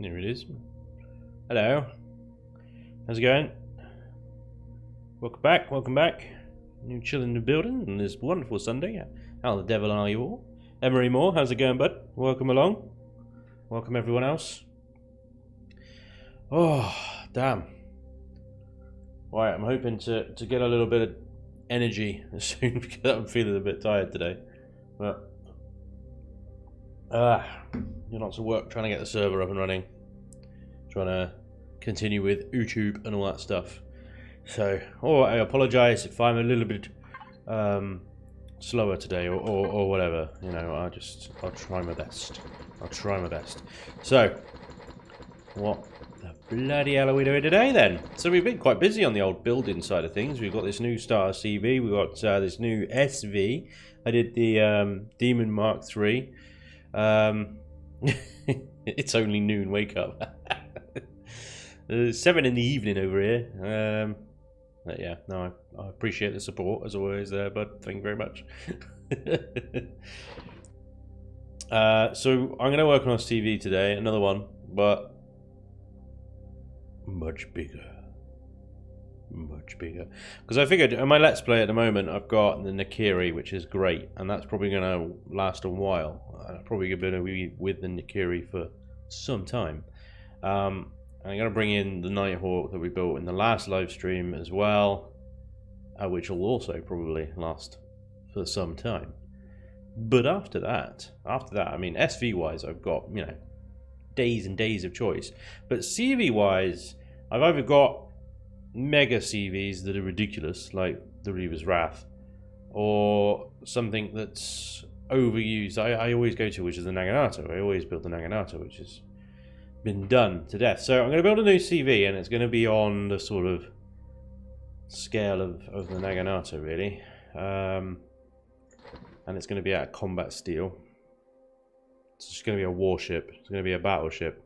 Here it is. Hello. How's it going? Welcome back, welcome back. New Chillin Building on this wonderful Sunday. How the devil are you all? Emery Moore, how's it going, bud? Welcome along. Welcome everyone else. Oh, damn. Right, I'm hoping to get a little bit of energy soon because I'm feeling a bit tired today. But you're not to work trying to get the server up and running. Trying to continue with YouTube and all that stuff. So, I apologise if I'm a little bit slower today or whatever. You know, I'll try my best. I'll try my best. So, what the bloody hell are we doing today then? So we've been quite busy on the old building side of things. We've got this new Star CV. We've got this new SV. I did the Demon Mark III. It's only noon, wake up. 7 in the evening over here. But yeah, no, I appreciate the support as always there, bud. Thank you very much. So I'm going to work on a TV today, another one, but much bigger. Much bigger. Because I figured on my Let's Play at the moment, I've got the Nakiri, which is great, and that's probably going to last a while. I'm probably going to be with the Nakiri for some time. I'm going to bring in the Nighthawk that we built in the last live stream as well, which will also probably last for some time. But after that, I mean, SV-wise, I've got, you know, days and days of choice. But CV-wise, I've either got mega CVs that are ridiculous, like the Reaver's Wrath, or something that's overused. I always go to, which is the Naganato. I always build the Naganato, which has been done to death. So I'm going to build a new CV, and it's going to be on the sort of scale of the Naganato, really. And it's going to be out of combat steel. It's just going to be a warship. It's going to be a battleship.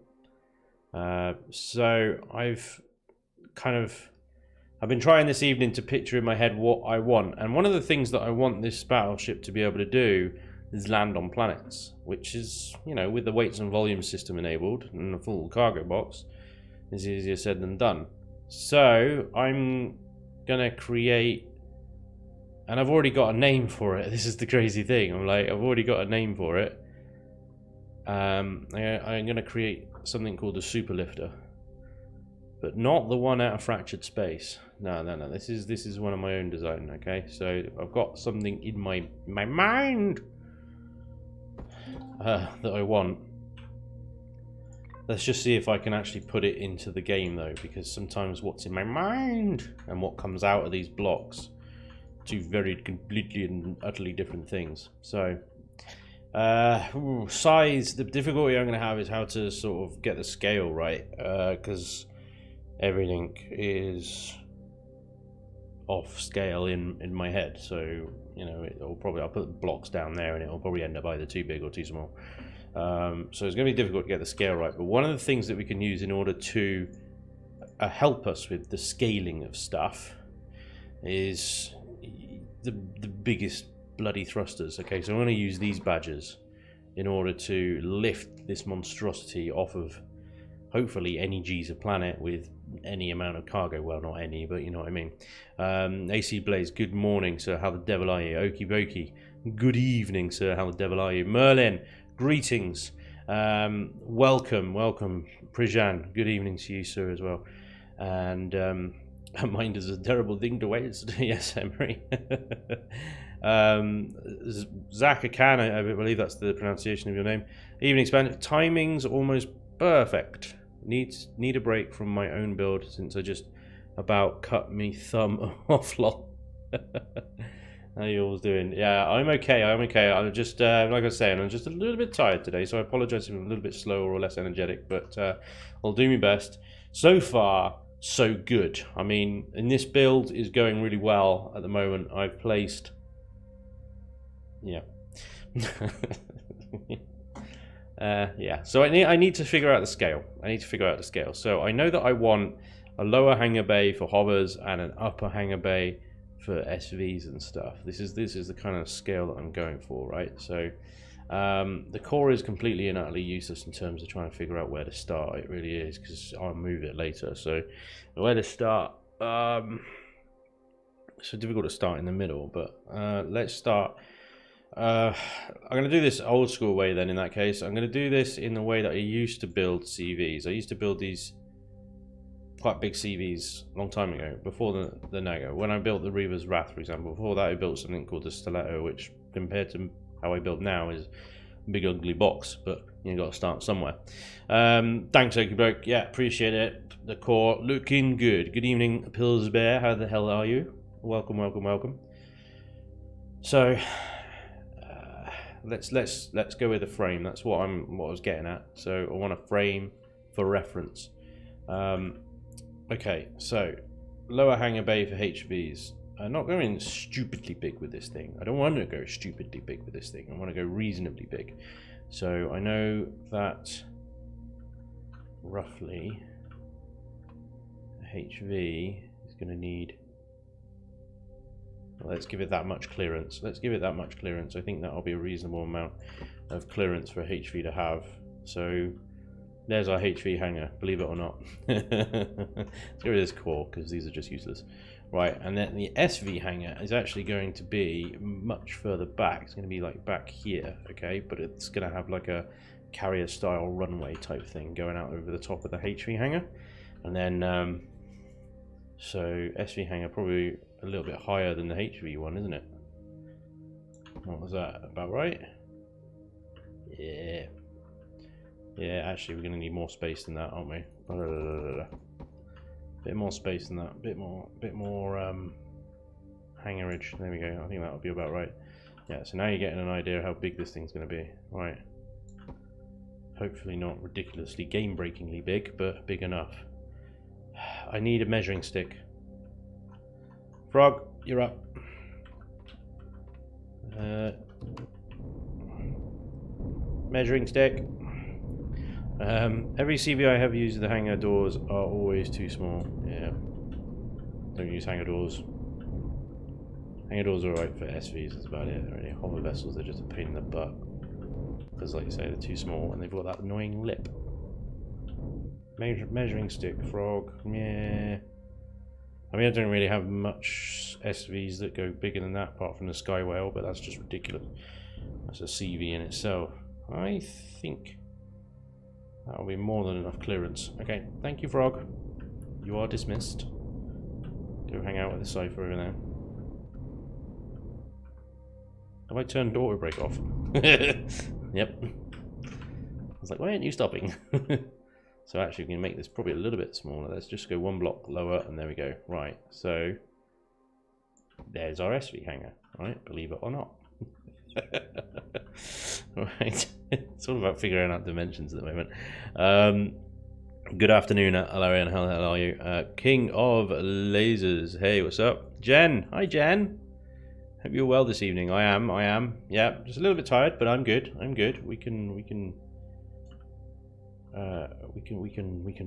So I've been trying this evening to picture in my head what I want. And one of the things that I want this battleship to be able to do is land on planets, which is, you know, with the weights and volume system enabled and a full cargo box, is easier said than done. So I'm gonna create, and I've already got a name for it. This is the crazy thing. I've already got a name for it. I'm gonna create something called the Super Lifter, but not the one out of Fractured Space. No. This is one of my own design. Okay, so I've got something in my mind that I want. Let's just see if I can actually put it into the game though, because sometimes what's in my mind and what comes out of these blocks, two very completely and utterly different things. So size, the difficulty I'm going to have is how to sort of get the scale right, because everything is off scale in my head. So, you know, I'll put blocks down there and it'll probably end up either too big or too small. So it's going to be difficult to get the scale right. But one of the things that we can use in order to help us with the scaling of stuff is the biggest bloody thrusters. Okay, so I'm going to use these badges in order to lift this monstrosity off of hopefully any G's a planet with any amount of cargo. Well, not any, but you know what I mean. AC Blaze, good morning, sir. How the devil are you? Okie Bokie, good evening, sir. How the devil are you? Merlin, greetings. Welcome. Prijan, good evening to you, sir, as well. And mind is a terrible thing to waste. Yes, Emery. Zach Akan, I believe that's the pronunciation of your name. Evening Spanj, timing's almost perfect. Need a break from my own build since I just about cut me thumb off. Lol. How you all doing? Yeah, I'm okay. I'm just like I was saying, I'm just a little bit tired today, so I apologize if I'm a little bit slower or less energetic, but I'll do my best. So far, so good. I mean, and this build is going really well at the moment. I've placed, yeah. Yeah, so I need to figure out the scale. So I know that I want a lower hangar bay for hovers and an upper hangar bay for SVs and stuff. This is the kind of scale that I'm going for, right? So The core is completely and utterly useless in terms of trying to figure out where to start. It really is, because I'll move it later. So where to start? It's so difficult to start in the middle, but let's start. I'm going to do this old school way then. In that case, I'm going to do this in the way that I used to build CVs. I used to build these quite big CVs a long time ago, before the Nago. When I built the Reaver's Wrath, for example, before that I built something called the Stiletto, which compared to how I build now is a big ugly box, but you got to start somewhere. Thanks, Okie Bloke. Yeah, appreciate it. The core looking good. Good evening, Pills Bear. How the hell are you? Welcome, welcome, welcome. So let's go with the frame. That's what I was getting at. So I want a frame for reference. Okay, so lower hangar bay for HVs. I'm not going stupidly big with this thing. I don't want to go stupidly big with this thing. I want to go reasonably big. So I know that roughly HV is going to need, well, let's give it that much clearance. Let's give it that much clearance. I think that'll be a reasonable amount of clearance for HV to have. So there's our HV hanger, believe it or not. Let's get rid of this core because these are just useless. Right, and then the SV hanger is actually going to be much further back. It's going to be like back here, okay? But it's going to have like a carrier style runway type thing going out over the top of the HV hanger. And then, so SV hanger probably a little bit higher than the HV one, isn't it? What was that? About right? Yeah. Yeah, actually, we're going to need more space than that, aren't we? Bit more space than that. Bit more hangerage. There we go. I think that'll be about right. Yeah. So now you're getting an idea of how big this thing's going to be. Right. Hopefully not ridiculously game-breakingly big, but big enough. I need a measuring stick. Frog, you're up. Measuring stick. Every CV I have used, the hangar doors are always too small. Yeah. Don't use hangar doors. Hangar doors are alright for SVs, that's about it. Really. Hover vessels, they're just a pain in the butt. Because, like you say, they're too small and they've got that annoying lip. Measuring stick, frog. Yeah. I mean, I don't really have much SVs that go bigger than that, apart from the Sky Whale, but that's just ridiculous. That's a CV in itself. I think that'll be more than enough clearance. Okay, thank you, Frog. You are dismissed. Go hang out with the Cypher over there. Have I turned auto brake off? Yep. I was like, why aren't you stopping? So actually, we can make this probably a little bit smaller. Let's just go one block lower, and there we go. Right, so there's our SV hanger. Right, believe it or not. Right, it's all about figuring out dimensions at the moment. Good afternoon, Alarian. How the hell are you? King of Lasers. Hey, what's up? Jen. Hi, Jen. Hope you're well this evening. I am. Yeah, just a little bit tired, but I'm good. We can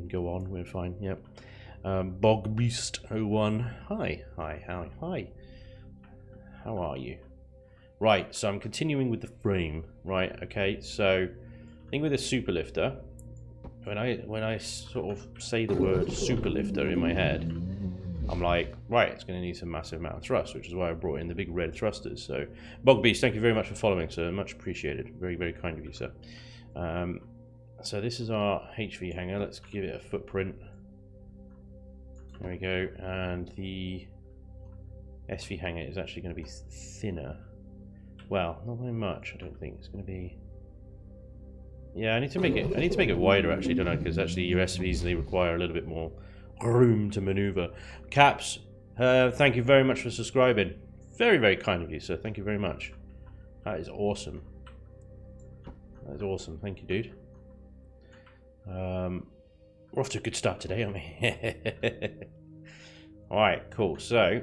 go on. We're fine. Yep. Bog Beast 01. Hi. How are you? Right, so I'm continuing with the frame. Right, okay. So, I think with a superlifter, when I sort of say the word superlifter in my head, I'm like, right, it's going to need some massive amount of thrust, which is why I brought in the big red thrusters. So, Bog Beast, thank you very much for following, sir. Much appreciated. Very, very kind of you, sir. So this is our HV hanger. Let's give it a footprint. There we go. And the SV hanger is actually going to be thinner. Well, not very much. I don't think it's going to be. Yeah, I need to make it wider actually, don't I? Because actually your SVs, they require a little bit more room to maneuver. Caps, thank you very much for subscribing. Very, very kind of you, sir. Thank you very much. That is awesome. That is awesome. Thank you, dude. We're off to a good start today, aren't we? Alright, cool. So,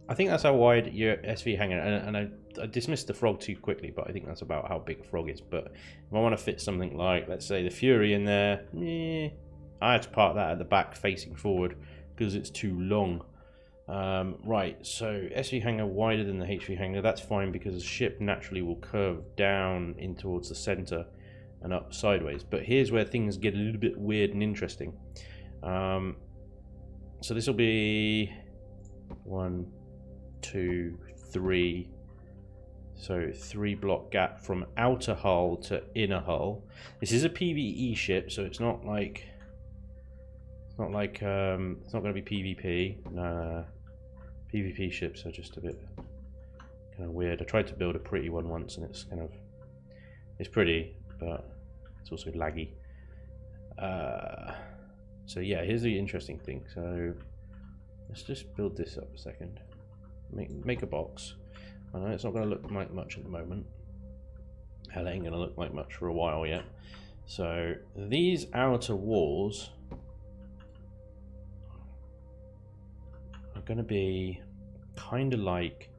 I think that's how wide your SV hanger, and I dismissed the frog too quickly, but I think that's about how big a frog is. But if I want to fit something like, let's say, the Fury in there, I had to park that at the back facing forward because it's too long. Right, so SV hangar wider than the HV hangar, that's fine because the ship naturally will curve down in towards the center and up sideways. But here's where things get a little bit weird and interesting. So this will be 1, 2, 3. So 3 block gap from outer hull to inner hull. This is a PvE ship, so it's not like it's not going to be PvP. No, PvP ships are just a bit kind of weird. I tried to build a pretty one once, and it's pretty, but it's also laggy. So yeah, here's the interesting thing. So let's just build this up a second. Make a box. I know it's not going to look like much at the moment. Hell, it ain't going to look like much for a while yet. So these outer walls are going to be kind of like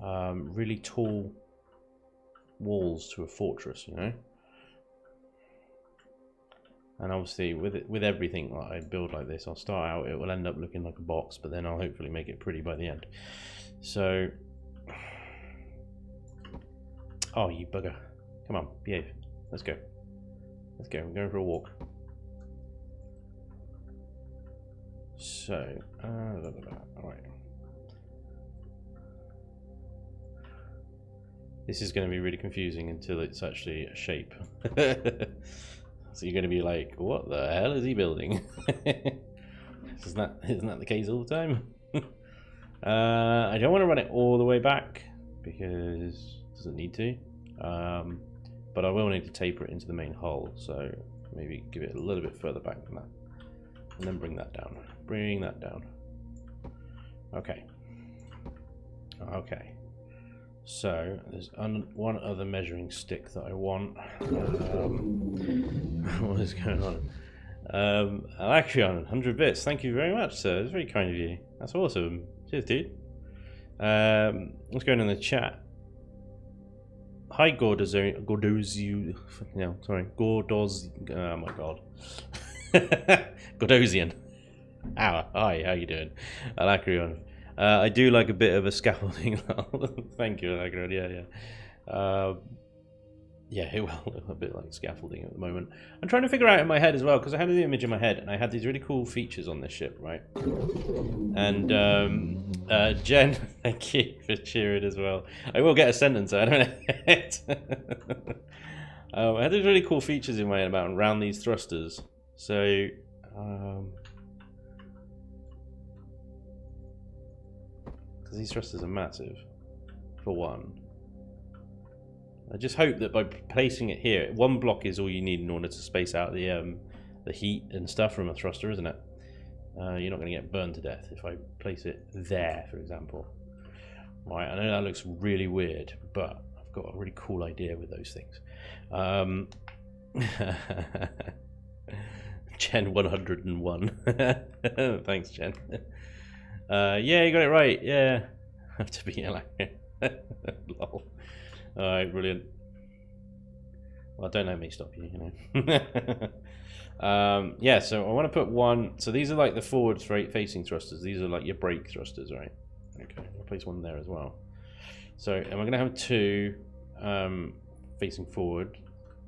really tall walls to a fortress, you know. And obviously, with everything that I build like this, I'll start out, it will end up looking like a box, but then I'll hopefully make it pretty by the end. So, oh, you bugger! Come on, behave. Let's go. Let's go. We're going for a walk. So, all right. This is going to be really confusing until it's actually a shape. So you're going to be like, what the hell is he building? Isn't that the case all the time? I don't want to run it all the way back because it doesn't need to. But I will need to taper it into the main hull, so maybe give it a little bit further back than that. And then bring that down. Bring that down. Okay. Okay. So there's one other measuring stick that I want. What is going on? Alacrion, 100 bits. Thank you very much, sir. It's very kind of you. That's awesome. Cheers, dude. What's going on in the chat? Hi, Gordoziu. No, sorry, Gordoz. Oh my god. Gordozian. Hi, how you doing? Alacrion. I do like a bit of a scaffolding. Thank you, Alacrion. Yeah. Yeah, it will a bit like scaffolding at the moment. I'm trying to figure out in my head as well, because I had the image in my head and I had these really cool features on this ship, right? And Jen, thank you for cheering as well. I will get a sentence out of it. I had these really cool features in my head about around these thrusters. So because these thrusters are massive, for one. I just hope that by placing it here, one block is all you need in order to space out the heat and stuff from a thruster, isn't it? You're not going to get burned to death if I place it there, for example. Right, I know that looks really weird, but I've got a really cool idea with those things. Jen 101. Thanks, Jen. Yeah, you got it right. Yeah, I have to be like lol. Alright, brilliant. Well, don't let me stop you, you know. Yeah, so I want to put one. So these are like the forward facing thrusters. These are like your brake thrusters, right? Okay, I'll place one there as well. So am I going to have two facing forward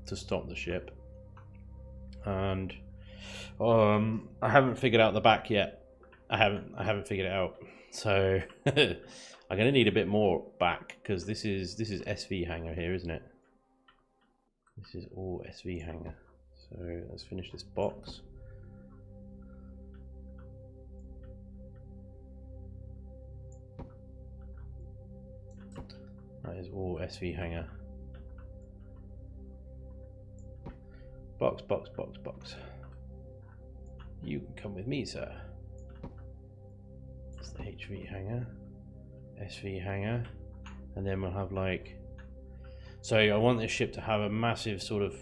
to stop the ship? And I haven't figured out the back yet. I haven't figured it out. So I'm going to need a bit more back because this is SV hangar here, isn't it? This is all SV hangar. So let's finish this box. That is all SV hangar. Box, box, box, box. You can come with me, sir. That's the HV hangar. SV hangar, and then we'll have like, so I want this ship to have a massive sort of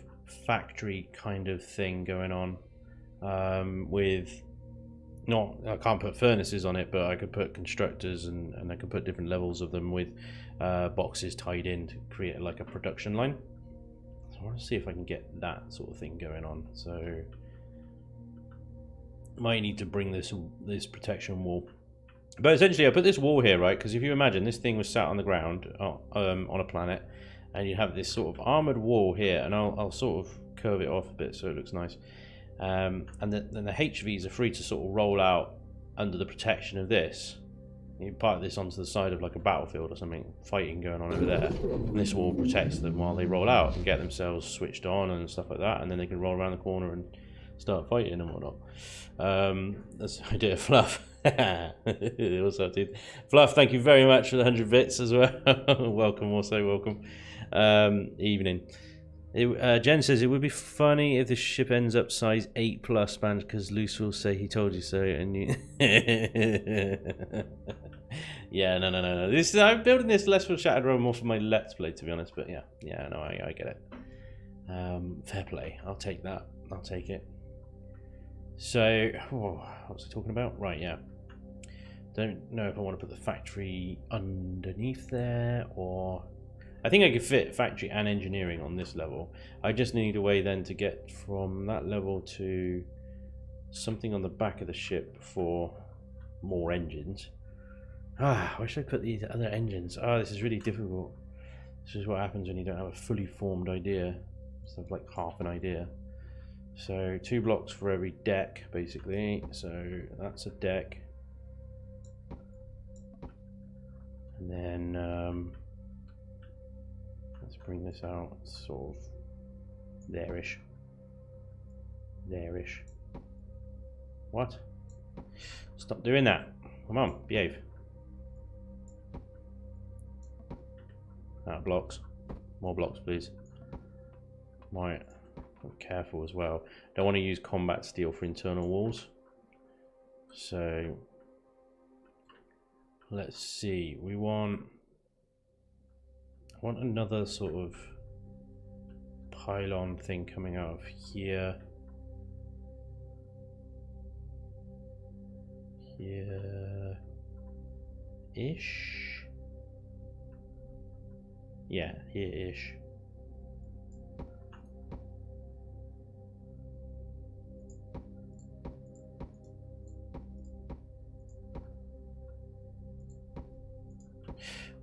factory kind of thing going on, with not, I can't put furnaces on it, but I could put constructors and I could put different levels of them with boxes tied in to create like a production line. So I want to see if I can get that sort of thing going on. So might need to bring this protection wall But essentially, I put this wall here, right? Because if you imagine this thing was sat on the ground on a planet, and you have this sort of armored wall here, and I'll sort of curve it off a bit so it looks nice. And then the HVs are free to sort of roll out under the protection of this. You park this onto the side of like a battlefield or something, fighting going on over there, and this wall protects them while they roll out and get themselves switched on and stuff like that, and then they can roll around the corner and start fighting and whatnot. That's the idea of Fluff. What's up, dude? Fluff, thank you very much for the 100 bits as well. Welcome, also welcome. Evening. Jen says it would be funny if the ship ends up size 8+ Spanj, because Luce will say he told you so, and you. Yeah, no. I'm building this less for Shattered Realm, more for my Let's Play, to be honest. But yeah, no, I get it. Fair play. I'll take that. I'll take it. So, what was I talking about? Right, yeah. Don't know if I want to put the factory underneath there, or I think I could fit factory and engineering on this level. I just need a way then to get from that level to something on the back of the ship for more engines. Where should I put these other engines? This is really difficult. This is what happens when you don't have a fully formed idea. It's like half an idea. So 2 blocks for every deck, basically. So that's a deck. And then let's bring this out sort of there-ish. There-ish. What? Stop doing that. Come on, behave. Blocks. More blocks, please. Right. Be careful as well. Don't want to use combat steel for internal walls. So let's see. I want another sort of pylon thing coming out of here. Here-ish. Yeah, here-ish.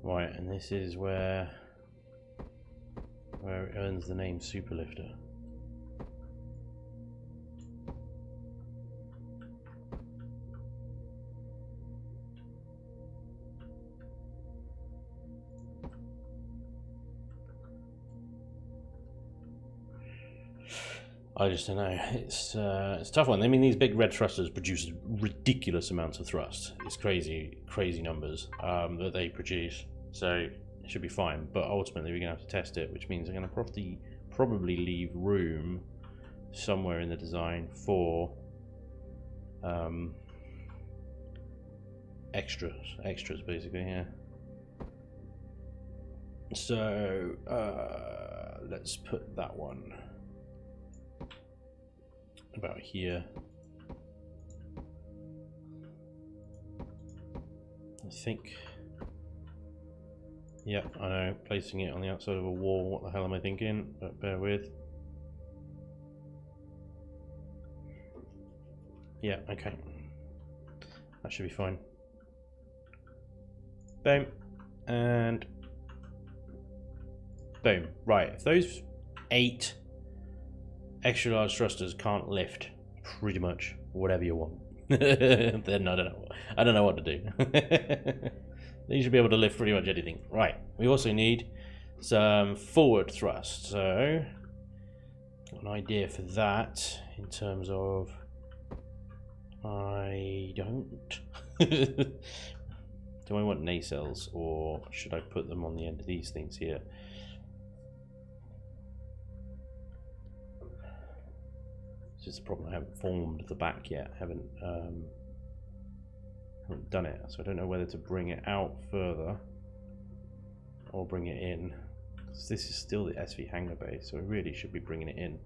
Right, and this is where it earns the name Superlifter. I just don't know. It's a tough one. I mean, these big red thrusters produce ridiculous amounts of thrust. It's crazy numbers that they produce. So it should be fine. But ultimately, we're gonna have to test it, which means I'm gonna probably leave room somewhere in the design for extras basically. Yeah. So let's put that one about here. I think. Yeah, I know, placing it on the outside of a wall, what the hell am I thinking? But bear with. Yeah, okay. That should be fine. Boom. And boom. Right, if those 8 extra large thrusters can't lift pretty much whatever you want, then I don't know what to do. You should be able to lift pretty much anything. Right, we also need some forward thrust. So, got an idea for that in terms of, I don't. Do I want nacelles, or should I put them on the end of these things here? It's just a problem, I haven't formed the back yet. Haven't done it, so I don't know whether to bring it out further or bring it in. This is still the SV hangar bay, so I really should be bringing it in,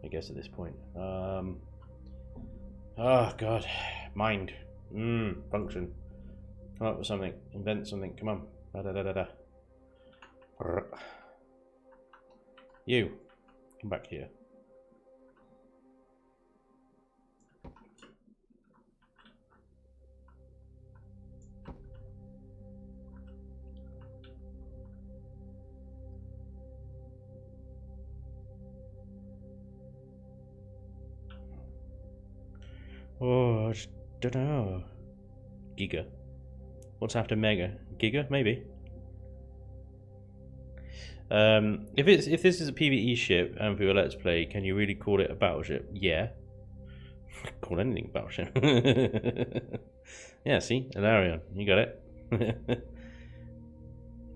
I guess, at this point. Oh god, mind, function. Come up with something, invent something. Come on, You, come back here. Oh, I just don't know. Giga. What's after Mega? Giga, maybe. If this is a PvE ship and for your Let's Play, can you really call it a battleship? Yeah. Call anything a battleship. Yeah, see? Alarion. You got it.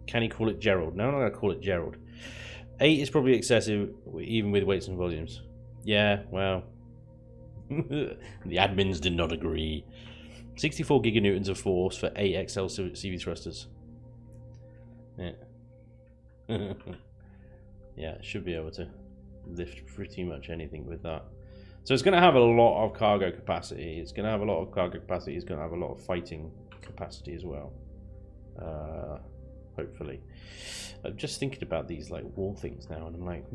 Can he call it Gerald? No, I'm not going to call it Gerald. 8 is probably excessive, even with weights and volumes. Yeah, well. The admins did not agree. 64 giganewtons of force for 8 XL CV thrusters. Yeah. Yeah, should be able to lift pretty much anything with that. So it's going to have a lot of cargo capacity. It's going to have a lot of cargo capacity. It's going to have a lot of fighting capacity as well. Hopefully. I'm just thinking about these like wall things now, and I'm like,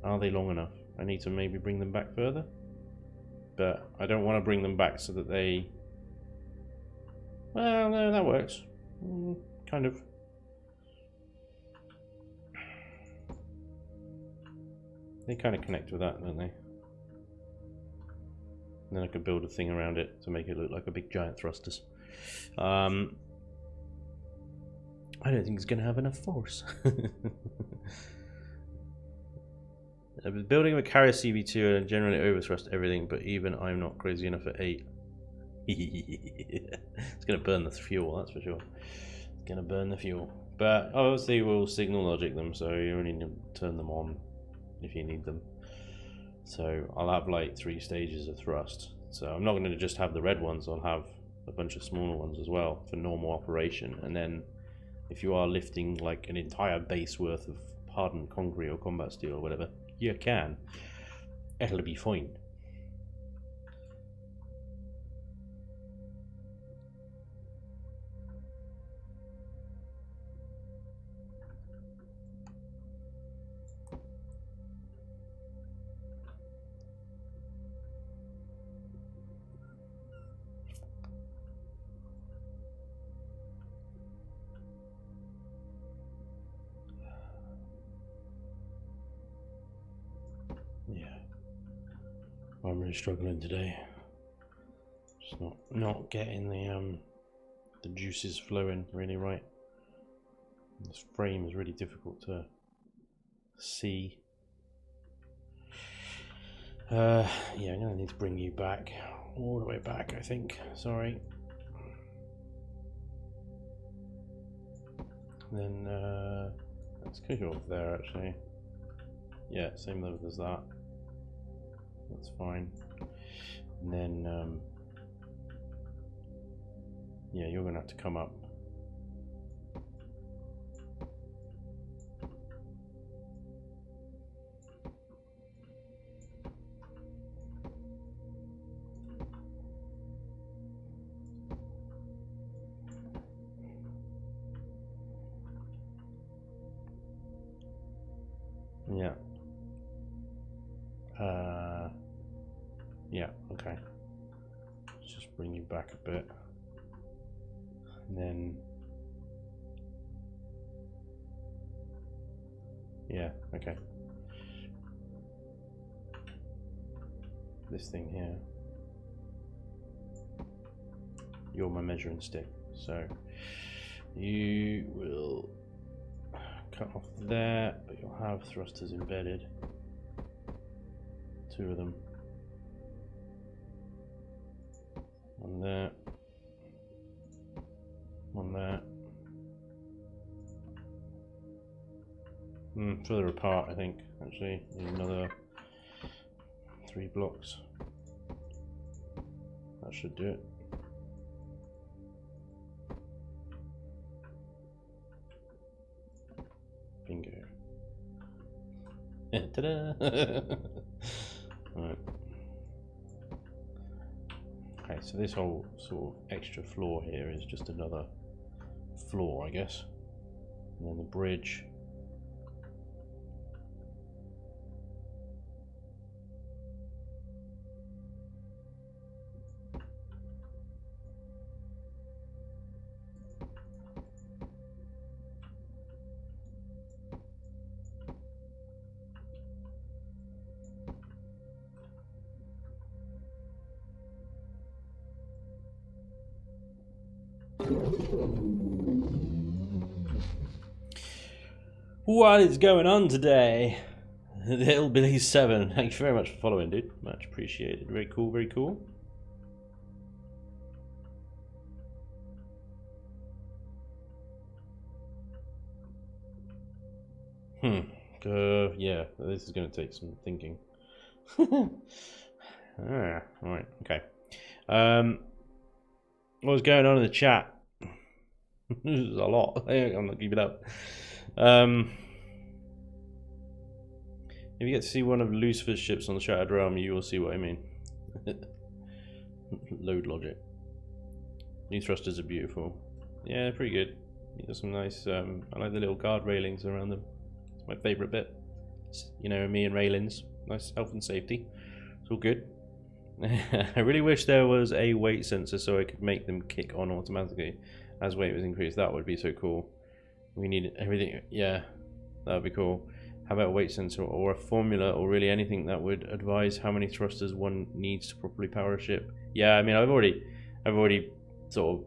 are they long enough? I need to maybe bring them back further. But I don't want to bring them back so that they... Well, no, that works. Kind of. They kind of connect with that, don't they? And then I could build a thing around it to make it look like a big giant thrusters. I don't think it's going to have enough force. Building a carrier CV2 and generally overthrust everything, but even I'm not crazy enough at 8. It's going to burn the fuel, that's for sure. It's going to burn the fuel. But obviously we'll signal logic them, so you only need to turn them on if you need them. So I'll have like 3 stages of thrust. So I'm not going to just have the red ones, I'll have a bunch of smaller ones as well for normal operation. And then if you are lifting like an entire base worth of hardened concrete or combat steel or whatever, you can. It'll be fine. Yeah. I'm really struggling today. Just not getting the juices flowing really right. This frame is really difficult to see. Yeah, I'm gonna need to bring you back all the way back, I think. Sorry. Then let's go over there actually. Yeah, same level as that. That's fine. And then yeah, you're gonna have to come up. Yeah. Yeah, okay. Let's just bring you back a bit. And then... Yeah, okay. This thing here. You're my measuring stick, so you will cut off there, but you'll have thrusters embedded. 2 of them. One there. One there. Further apart, I think, actually. Need another 3 blocks. That should do it. Bingo. Ta-da! Right. Okay, so this whole sort of extra floor here is just another floor, I guess. And then the bridge. What is going on today? Hillbilly7, thank you very much for following, dude. Much appreciated. Very cool, very cool. Yeah, this is going to take some thinking. Right, okay. What's going on in the chat? This is a lot. I'm not keeping up. If you get to see one of Lucifer's ships on the Shattered Realm, you will see what I mean. Load logic. New thrusters are beautiful. Yeah, pretty good. You got some nice. I like the little guard railings around them. It's my favourite bit. You know, me and railings. Nice health and safety. It's all good. I really wish there was a weight sensor so I could make them kick on automatically as weight was increased. That would be so cool. We need everything. Yeah, that would be cool. How about a weight sensor or a formula or really anything that would advise how many thrusters one needs to properly power a ship? Yeah, I mean, I've already sort of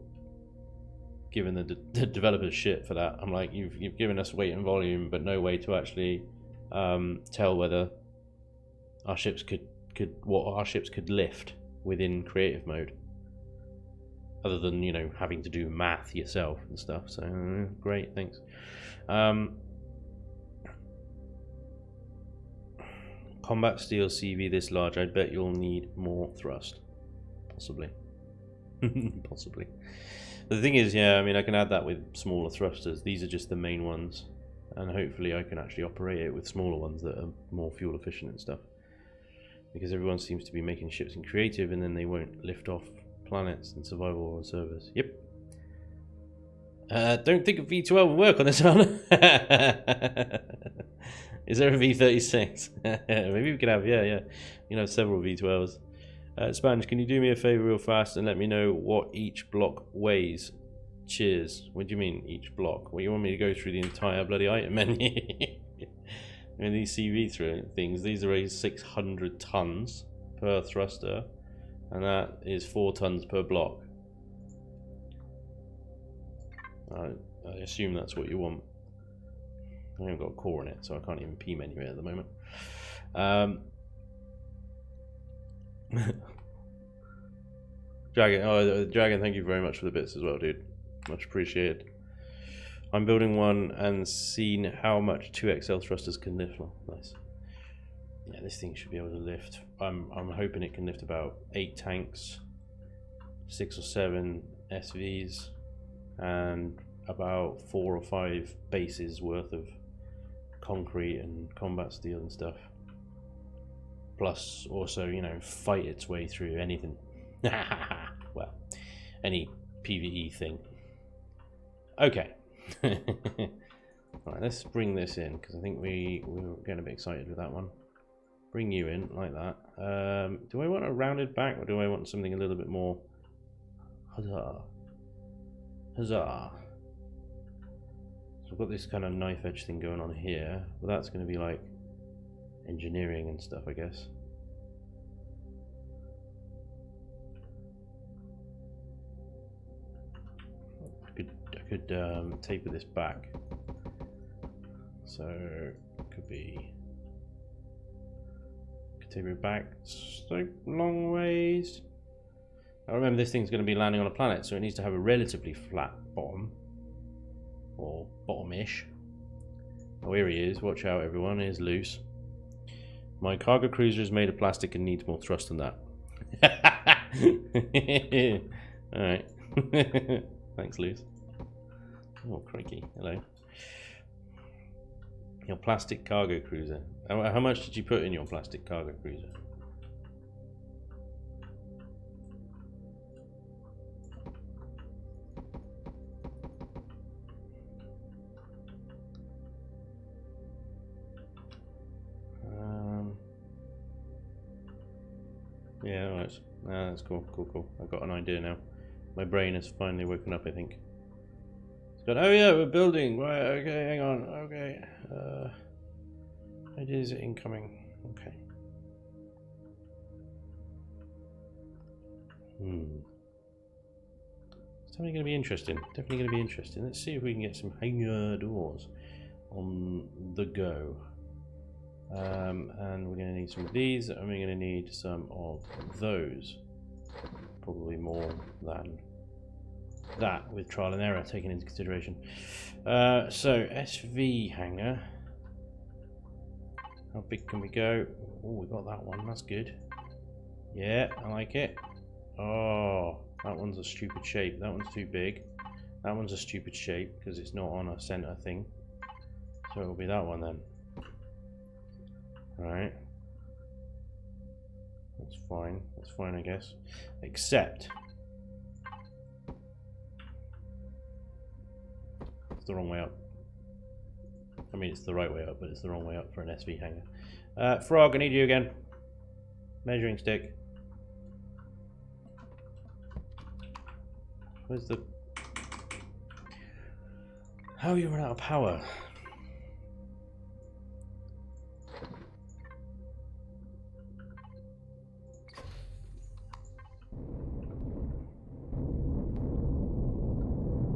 given the developers shit for that. I'm like, you've given us weight and volume, but no way to actually tell whether our ships could lift within creative mode, other than, you know, having to do math yourself and stuff. So great, thanks. Combat steel CV this large, I bet you'll need more thrust. Possibly. Possibly. But the thing is, yeah, I mean, I can add that with smaller thrusters. These are just the main ones. And hopefully I can actually operate it with smaller ones that are more fuel efficient and stuff. Because everyone seems to be making ships in creative and then they won't lift off planets and survival or servers. Yep. Don't think a V12 will work on this one. Is there a V36? Maybe we could have, yeah. You can have several V12s. Spanj, can you do me a favor real fast and let me know what each block weighs? Cheers. What do you mean, each block? Well, you want me to go through the entire bloody item menu? I mean, these CV things, these are 600 tons per thruster, and that is 4 tons per block. I assume that's what you want. I haven't got a core in it, so I can't even P menu it at the moment. Dragon, thank you very much for the bits as well, dude. Much appreciated. I'm building one and seen how much 2XL thrusters can lift. Oh, nice. Yeah, this thing should be able to lift. I'm hoping it can lift about 8 tanks, 6 or 7 SVs, and about 4 or 5 bases worth of concrete and combat steel and stuff. Plus, also, you know, fight its way through anything. Well, any PvE thing. Okay. Alright, let's bring this in, because I think we were getting a bit excited with that one. Bring you in, like that. Do I want a rounded back, or do I want something a little bit more... Huzzah. Huzzah. So I've got this kind of knife edge thing going on here, but that's going to be like engineering and stuff, I guess. I could taper this back, so it could taper it back so long ways. I remember this thing's going to be landing on a planet, so it needs to have a relatively flat bottom, or bottom-ish. Oh, here he is. Watch out, everyone. Here's loose. My cargo cruiser is made of plastic and needs more thrust than that. Alright. Thanks, Luz. Oh, crikey. Hello. Your plastic cargo cruiser. How much did you put in your plastic cargo cruiser? Yeah, alright. That's cool, cool. I've got an idea now. My brain has finally woken up, I think. It's got, oh yeah, we're building. Right, okay, hang on, okay. Ideas incoming. Okay. definitely going to be interesting. Definitely going to be interesting. Let's see if we can get some hanger doors on the go. And we're going to need some of these, and we're going to need some of those. Probably more than that, with trial and error taken into consideration. So, SV hanger. How big can we go? Oh, we got that one. That's good. Yeah, I like it. Oh, that one's a stupid shape. That one's too big. That one's a stupid shape because it's not on a center thing. So it'll be that one then. Alright. That's fine. That's fine, I guess. Except it's the wrong way up. I mean, it's the right way up, but it's the wrong way up for an SV hanger. Frog, I need you again. Measuring stick. Where's the... How you run out of power?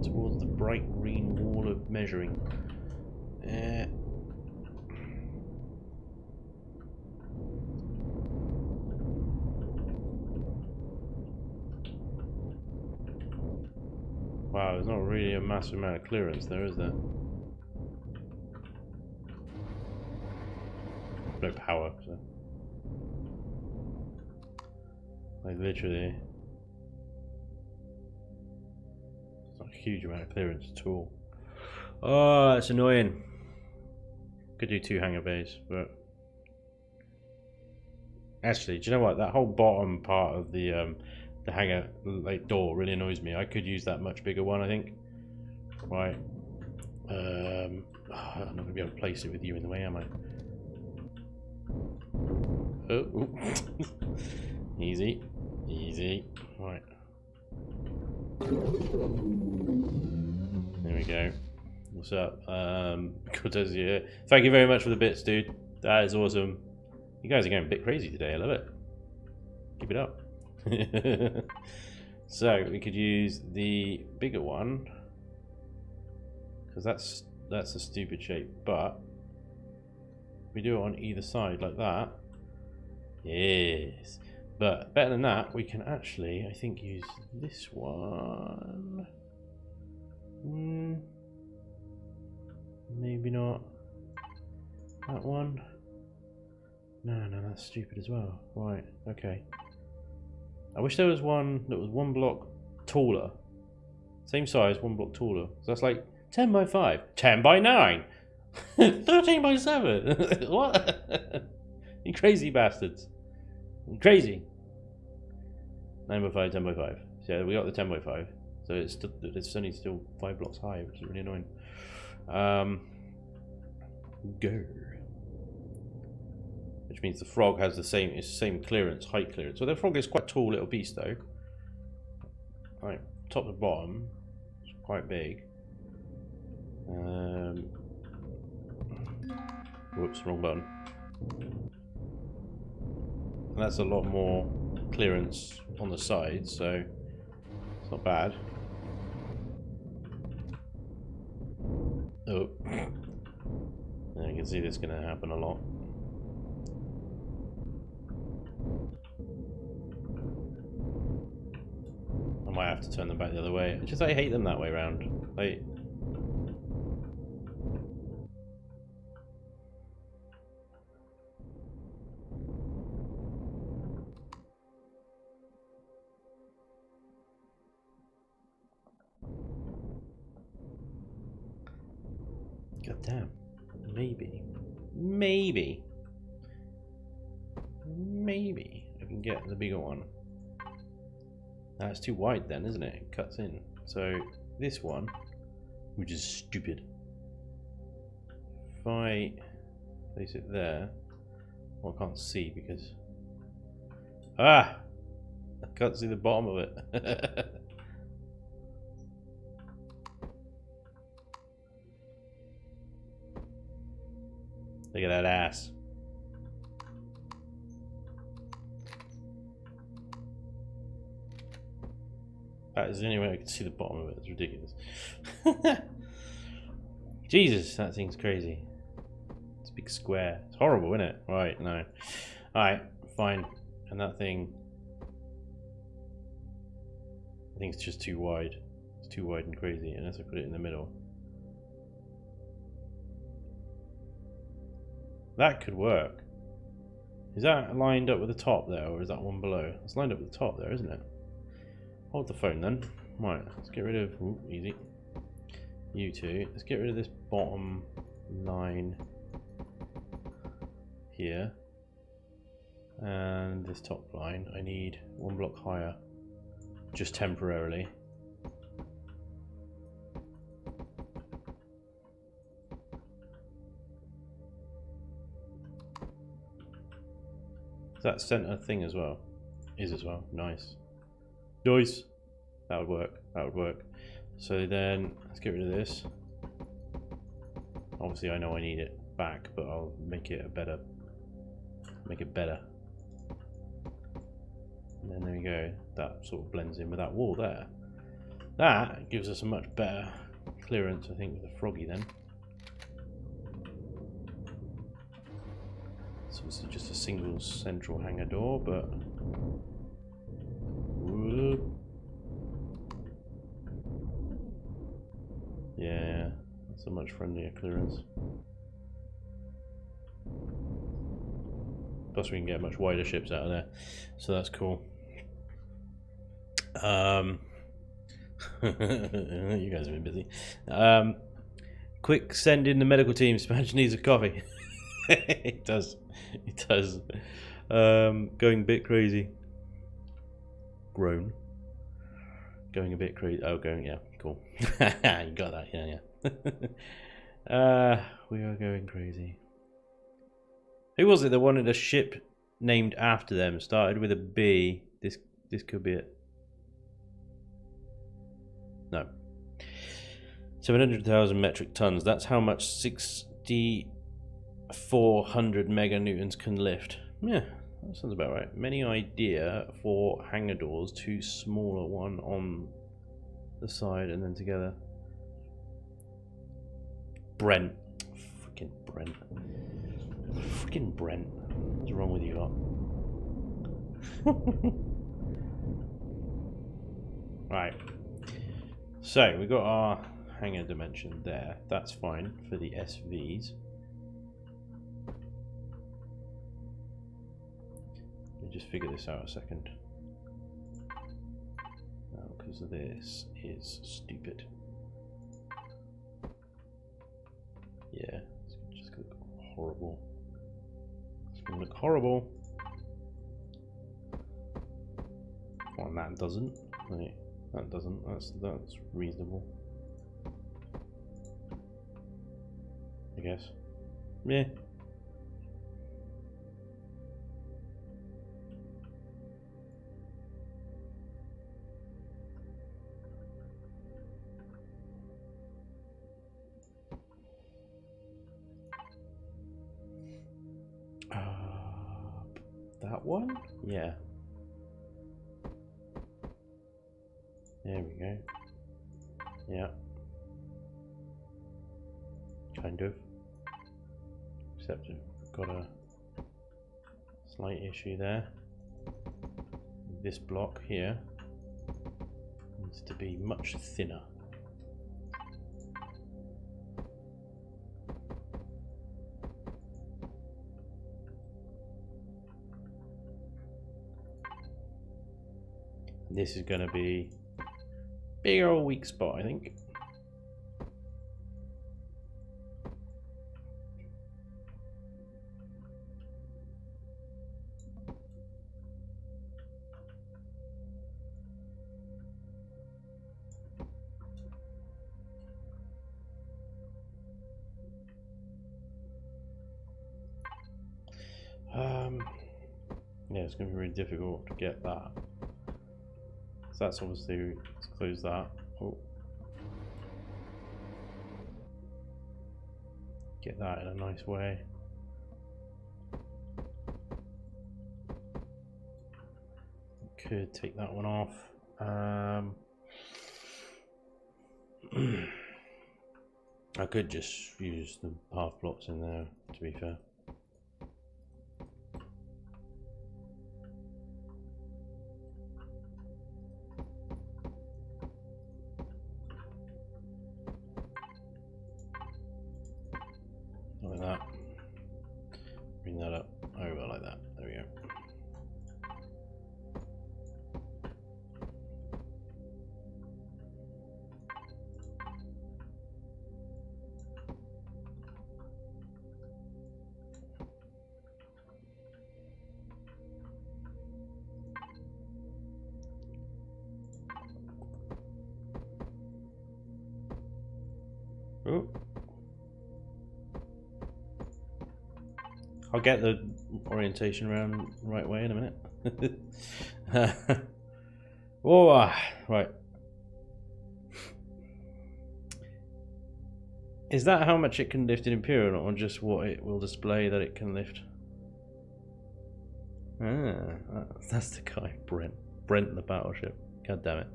Towards the bright green wall of measuring. Wow, there's not really a massive amount of clearance there, is there? No power, so. Like literally. It's not a huge amount of clearance at all. Oh, that's annoying. Could do 2 hanger bays, but actually, do you know what? That whole bottom part of the hanger like door really annoys me. I could use that much bigger one, I think. Right. I'm not gonna be able to place it with you in the way, am I? Oh, easy, easy. Right. There we go. What's up? Cortez here. Thank you very much for the bits, dude. That is awesome. You guys are going a bit crazy today. I love it. Keep it up. So we could use the bigger one because that's a stupid shape, but we do it on either side like that. Yes, but better than that, we can actually, I think, use this one. Maybe not that one. No, that's stupid as well. Right, okay. I wish there was one that was 1 block taller. Same size, 1 block taller. So that's like 10 by 5. 10 by 9. 13 by 7. What? You crazy bastards. You're crazy. 9 by 5, 10 by 5. So yeah, we got the 10 by 5. So it's only still 5 blocks high, which is really annoying. Go. Which means the frog has the same clearance, height clearance. So the frog is quite a tall little beast though. Right, top to bottom, it's quite big. Whoops, wrong button. And that's a lot more clearance on the sides, so it's not bad. Oh, and you can see this is going to happen a lot. I might have to turn them back the other way. I hate them that way around. Like, God damn. Maybe I can get the bigger one. That's too wide then, isn't it? It cuts in. So this one, which is stupid. If I place it there, well, I can't see because I can't see the bottom of it. Look at that ass. That is the only way I can see the bottom of it. It's ridiculous. Jesus, that thing's crazy. It's a big square. It's horrible, isn't it? Right, no. Alright, fine. And that thing... I think it's just too wide. It's too wide and crazy, unless I put it in the middle. That could work. Is that lined up with the top there, or is that one below? It's lined up with the top there, isn't it? Hold the phone then. Right, let's get rid of... Ooh, easy. You two. Let's get rid of this bottom line here. And this top line. I need one block higher. Just temporarily. That center thing as well is as well. Nice. Nice. That would work. That would work. So then let's get rid of this. Obviously I know I need it back, but I'll make it a better. Make it better. And then there we go. That sort of blends in with that wall there. That gives us a much better clearance, I think, with the froggy then. So this is just a single central hangar door, but yeah, that's a much friendlier clearance. Plus we can get much wider ships out of there, so that's cool. You guys have been busy. Quick send in the medical team. Spanj needs a coffee. It does. It does. Going a bit crazy. Grown. Going a bit crazy. Oh, going, yeah, cool. You got that, yeah, yeah. We are going crazy. Who was it that wanted a ship named after them? Started with a B. This could be it. No. 700,000 metric tons. That's how much 6,400 meganewtons can lift. Yeah, that sounds about right. Many idea for hangar doors. Two smaller, one on the side and then together. Brent. Freaking Brent. Freaking Brent. What's wrong with you lot? Right. So we got our hangar dimension there. That's fine for the SVs. Let me just figure this out a second. Because this is stupid. Yeah, it's just gonna look horrible. It's gonna look horrible. Well, and that doesn't. Right, that doesn't. That's reasonable. I guess. Yeah. That one? Yeah. There we go. Yeah. Kind of. Except we've got a slight issue there. This block here needs to be much thinner. This is going to be a big old weak spot, I think. Yeah, it's going to be really difficult to get that. So that's obviously, let's close that. Oh. Get that in a nice way. Could take that one off. I could just use the half blocks in there, to be fair. Like that. Bring that up over like that. There we go. Oh. I'll get the orientation around the right way in a minute. Oh, right. Is that how much it can lift in Imperial, or just what it will display that it can lift? Ah, that's the guy, Brent. Brent the Battleship. God damn it.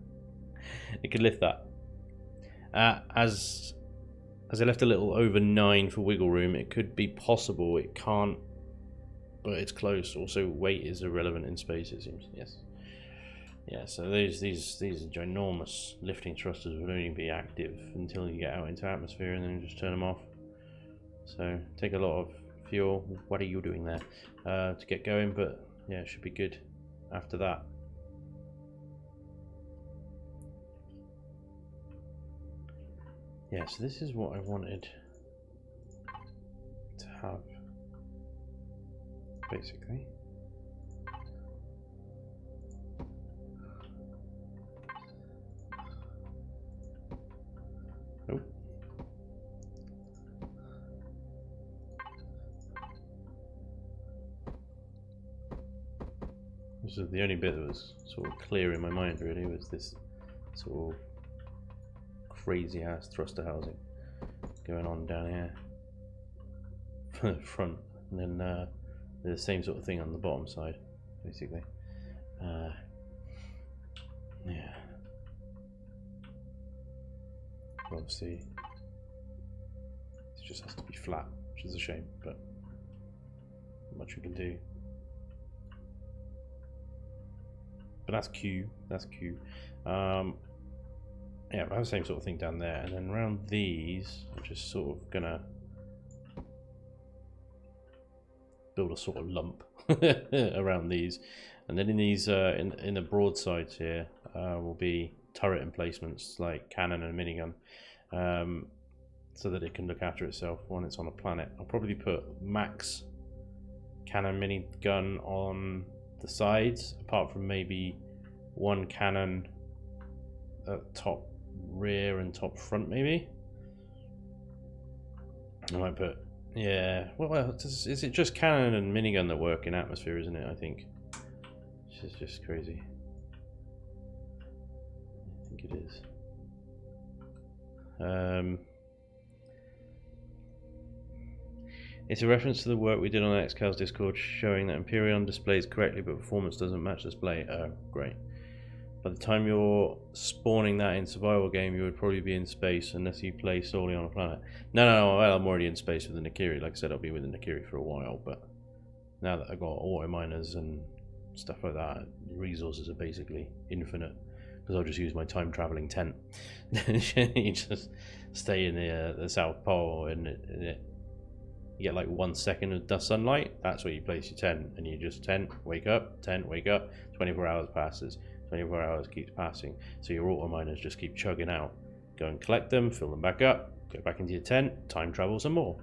It can lift that. As I left a little over 9 for wiggle room, it could be possible. It can't, but it's close. Also, weight is irrelevant in space, it seems. Yes. Yeah, so these ginormous lifting thrusters would only be active until you get out into atmosphere and then just turn them off. So take a lot of fuel. What are you doing there? To get going, but yeah, it should be good after that. Yeah, so this is what I wanted to have, basically. Oh. This is the only bit that was sort of clear in my mind, really, was this sort of crazy ass thruster housing going on down here. Front, and then the same sort of thing on the bottom side, basically. Yeah. Obviously, it just has to be flat, which is a shame, but not much we can do. But that's Q. That's Q. Yeah, I have the same sort of thing down there, and then around these, I'm just sort of gonna build a sort of lump around these, and then in these in the broadsides here will be turret emplacements like cannon and minigun, so that it can look after itself when it's on a planet. I'll probably put max cannon minigun on the sides, apart from maybe one cannon at top rear and top front, maybe. I might put, yeah, well, is it just cannon and minigun that work in atmosphere, isn't it? I think it's just crazy. I think it is. It's a reference to the work we did on XCal's Discord showing that Empyrean displays correctly but performance doesn't match display. Oh, great. By the time you're spawning that in survival game, you would probably be in space unless you play solely on a planet. No, well, I'm already in space with the Nakiri. Like I said, I'll be with the Nakiri for a while, but now that I've got auto miners and stuff like that, resources are basically infinite, because I'll just use my time traveling tent. You just stay in the South Pole, and you get like 1 second of dust sunlight. That's where you place your tent, and you just tent, wake up, 24 hours passes. 24 hours keeps passing, so your auto miners just keep chugging out. Go and collect them, fill them back up, go back into your tent, time travel some more.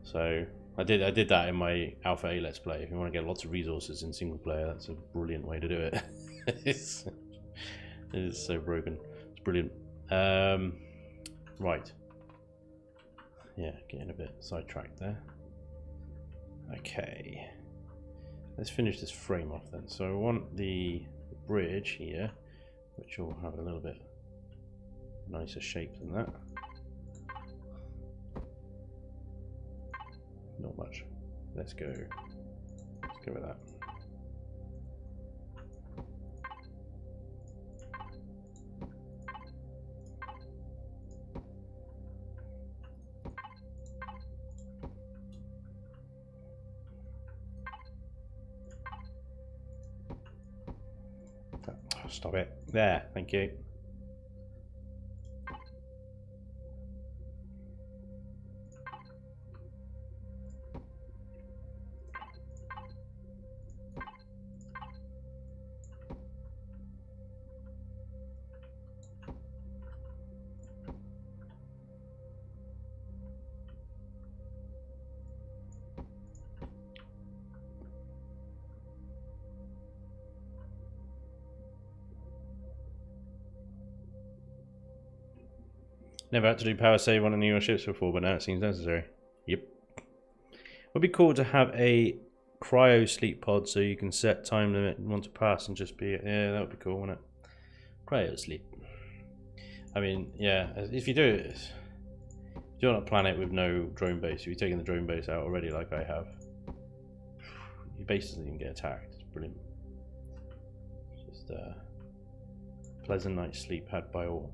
So I did that in my Alpha A Let's Play. If you want to get lots of resources in single player, that's a brilliant way to do it. It's so broken. It's brilliant. Right. Yeah, getting a bit sidetracked there. Okay. Let's finish this frame off then. So I want the bridge here, which will have a little bit nicer shape than that. Not much. Let's go with that. Stop it. There, thank you. Never had to do power save on any of your ships before, but now it seems necessary. Yep. Would be cool to have a cryo sleep pod so you can set time limit and want to pass and just be... Yeah, that would be cool, wouldn't it? Cryo sleep. I mean, yeah, if you do it... If you're on a planet with no drone base, if you're taking the drone base out already like I have, your base doesn't even get attacked. It's brilliant. It's just a pleasant night's sleep had by all.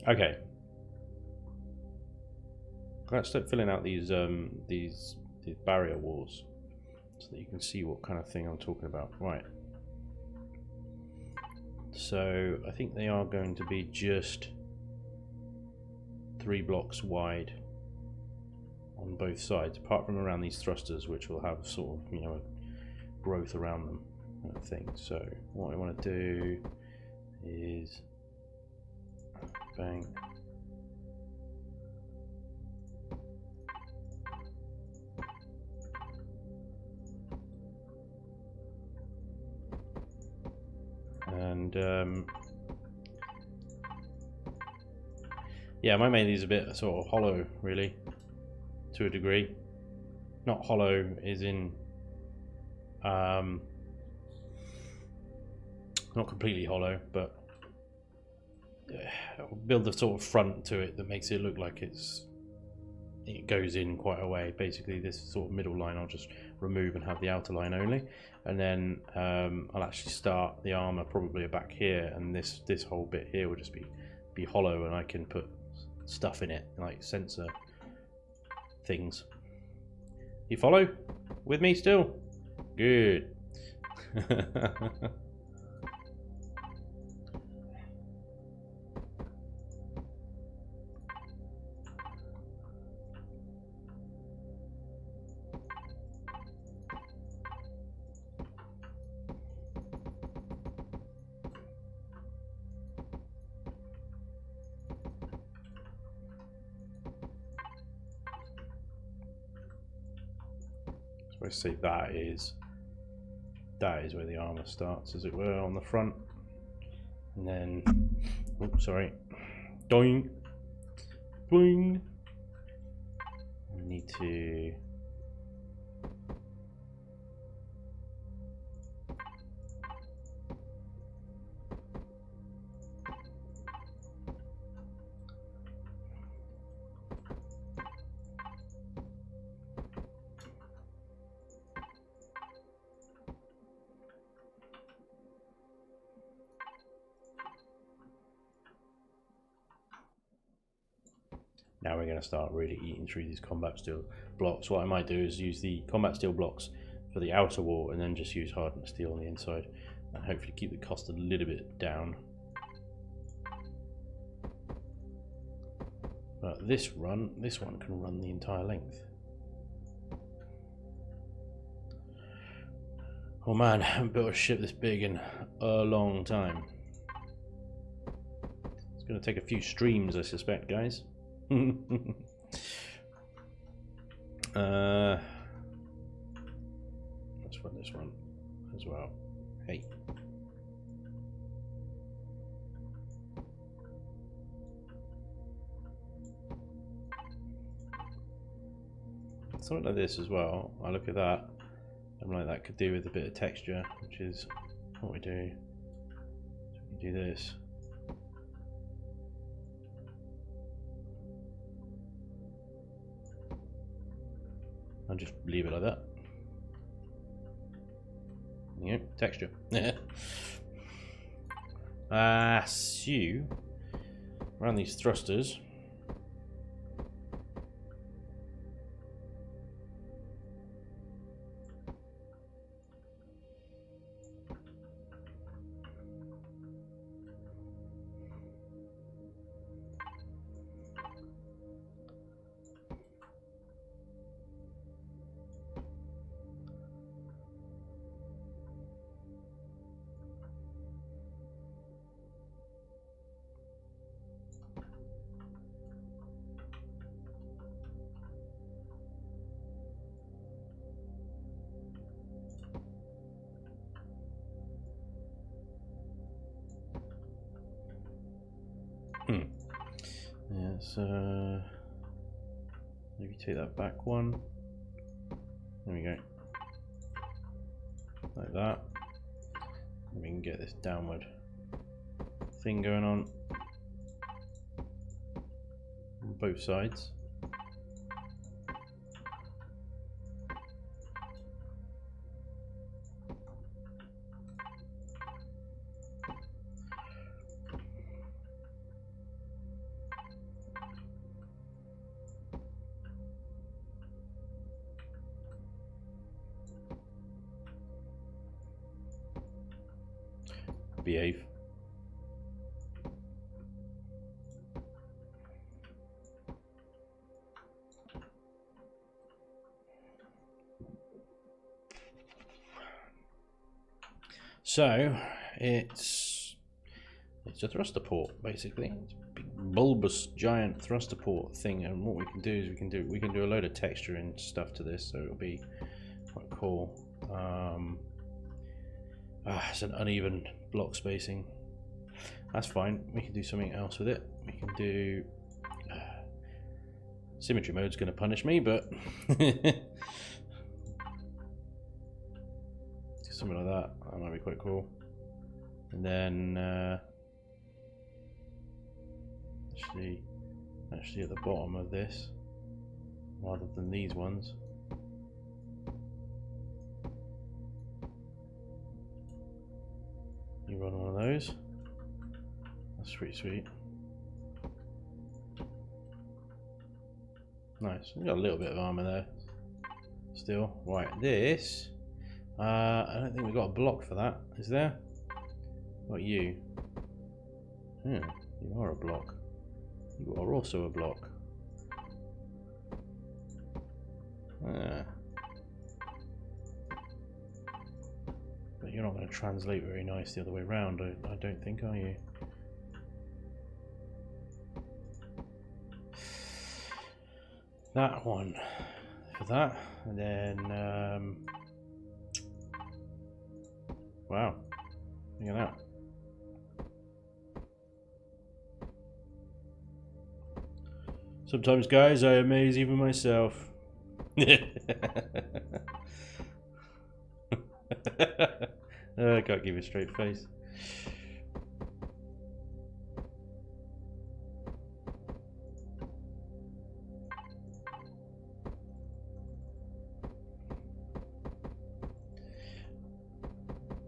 Okay, let's start filling out these barrier walls so that you can see what kind of thing I'm talking about. Right. So I think they are going to be just 3 blocks wide on both sides, apart from around these thrusters, which will have sort of, you know, a growth around them, I think. So what I want to do is bang. And yeah, I might make these a bit sort of hollow, really, to a degree. Not hollow as in not completely hollow, but build a sort of front to it that makes it look like it goes in quite a way. Basically, this sort of middle line I'll just remove and have the outer line only, and then I'll actually start the armor probably back here, and this whole bit here will just be hollow, and I can put stuff in it like sensor things. You follow with me still? Good. I say that is where the armor starts, as it were, on the front, and then oops, sorry, doing boing. I need to now we're going to start really eating through these combat steel blocks. What I might do is use the combat steel blocks for the outer wall and then just use hardened steel on the inside and hopefully keep the cost a little bit down. But this one can run the entire length. Oh man, I haven't built a ship this big in a long time. It's going to take a few streams, I suspect, guys. Let's run this one as well. Hey. Something like this as well. I look at that. I'm like, that could do with a bit of texture, which is what we do. So we do this. I'll just leave it like that. Yep, texture. So around these thrusters. So maybe take that back one. There we go. Like that. And we can get this downward thing going on both sides. Behave. So it's a thruster port basically. It's a big bulbous giant thruster port thing, and what we can do is we can do a load of texture and stuff to this, so it'll be quite cool. It's an uneven block spacing. That's fine. We can do something else with it. We can do symmetry mode's going to punish me, but something like that. That might be quite cool. And then actually at the bottom of this, rather than these ones, you run one of those. That's pretty sweet. Nice. We got a little bit of armor there. Still. Right, this. I don't think we've got a block for that. Is there? What you? Yeah, you are a block. You are also a block. But you're not going to translate very nice the other way around, I don't think, are you? That one for that, and then wow, look at that. Sometimes, guys, I amaze even myself. I can't give you a straight face.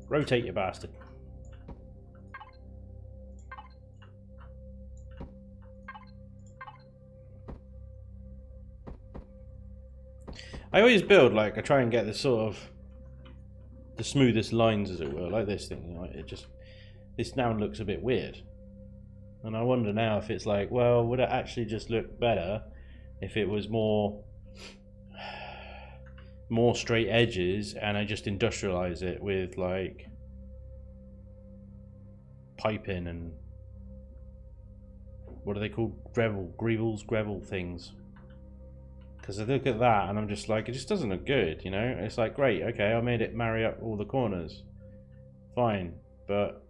Rotate, you bastard. I always build like I try and get this sort of the smoothest lines, as it were, like this thing. You know, this now looks a bit weird, and I wonder now if it's like, well, would it actually just look better if it was more straight edges and I just industrialize it with like piping and what are they called? Gravel things. Because I look at that and I'm just like, it just doesn't look good, you know? It's like, great, okay, I made it marry up all the corners. Fine, but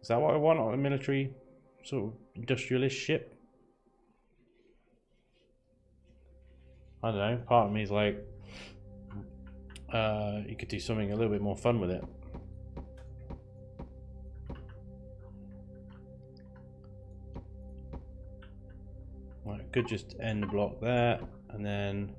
is that what I want on a military sort of industrialist ship? I don't know, part of me is like, you could do something a little bit more fun with it. Right, could just end the block there, and then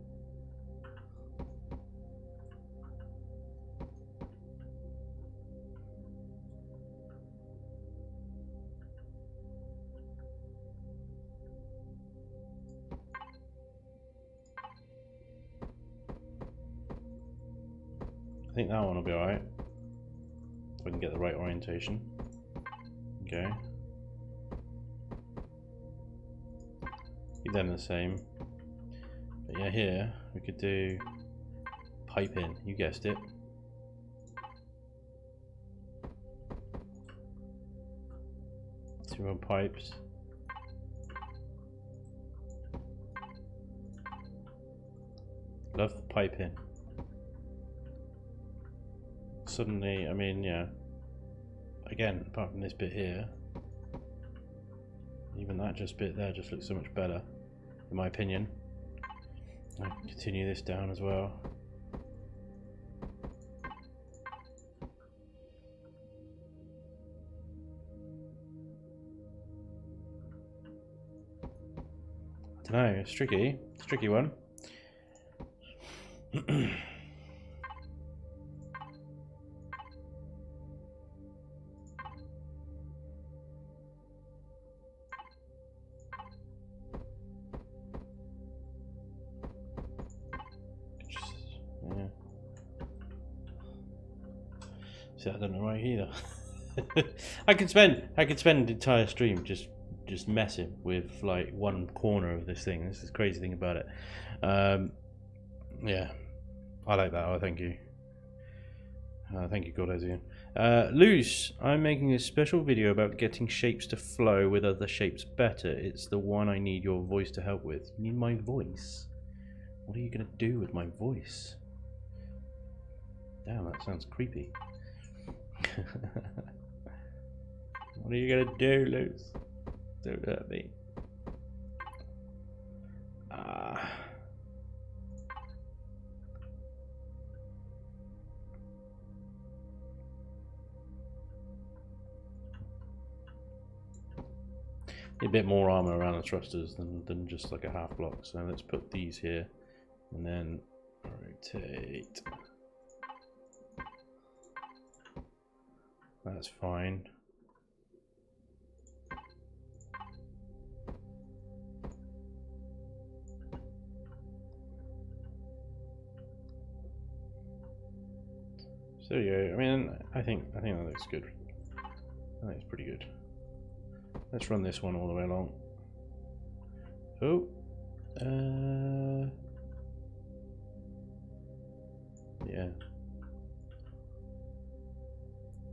I think that one will be alright. If I can get the right orientation. Okay. Keep them the same. But yeah, here we could do pipe in, you guessed it. Two more pipes. Love the pipe in. Suddenly, I mean, yeah. again, apart from this bit here, even that just bit there just looks so much better, in my opinion. I continue this down as well. I don't know, it's tricky. It's a tricky one. Yeah. See, I don't know right either. I could spend the entire stream just messing with like one corner of this thing. This is the crazy thing about it. Yeah, I like that. Oh, thank you. Thank you, Gordozian. Luce, I'm making a special video about getting shapes to flow with other shapes better. It's the one I need your voice to help with. You need my voice? What are you going to do with my voice? Damn, that sounds creepy. What are you going to do, Luce? Don't hurt me. A bit more armor around the thrusters than just like a half block. So let's put these here and then rotate. That's fine. So yeah, I mean, I think that looks good. I think it's pretty good. Let's run this one all the way along. Oh, yeah,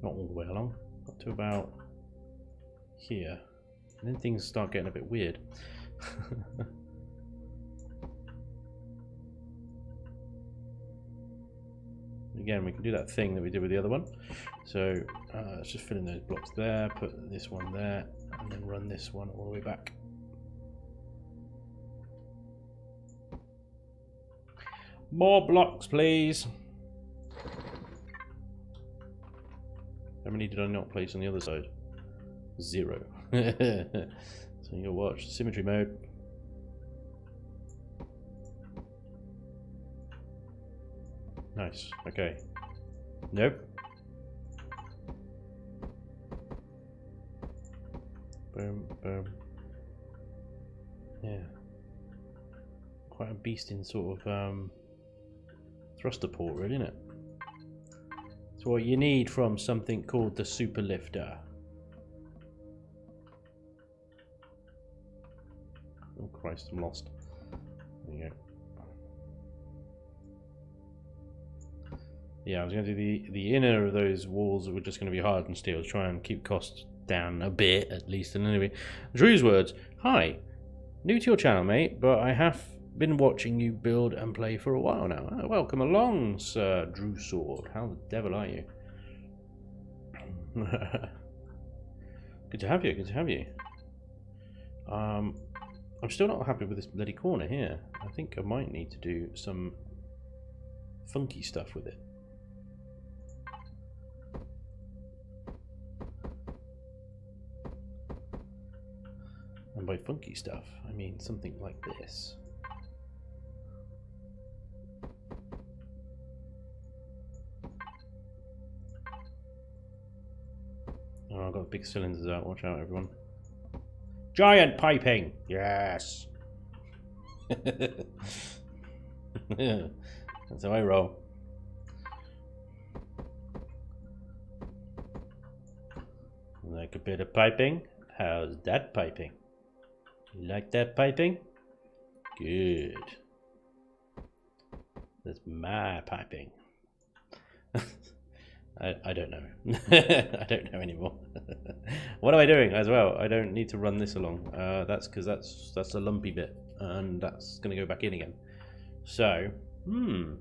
not all the way along. Up to about here, and then things start getting a bit weird. Again, we can do that thing that we did with the other one. So let's just fill in those blocks there, put this one there, and then run this one all the way back. More blocks, please. How many did I not place on the other side? 0. So you'll watch symmetry mode. Nice. Okay. Nope. Boom, boom. Yeah. Quite a beast in sort of thruster port, really, isn't it? It's what you need from something called the super lifter. Oh Christ, I'm lost. There you go. Yeah, I was going to do the inner of those walls that were just going to be hardened steel to try and keep costs down a bit, at least. And anyway, Drew's words. Hi, new to your channel, mate, but I have been watching you build and play for a while now. Oh, welcome along, Sir Drew Sword. How the devil are you? Good to have you. Good to have you. I'm still not happy with this bloody corner here. I think I might need to do some funky stuff with it. And by funky stuff, I mean something like this. Oh, I've got big cylinders out. Watch out, everyone. Giant piping! Yes! Yeah, that's how I roll. Like a bit of piping? How's that piping? You like that piping? Good. That's my piping. I don't know. I don't know anymore. What am I doing as well? I don't need to run this along. That's because that's a lumpy bit, and that's going to go back in again. So, can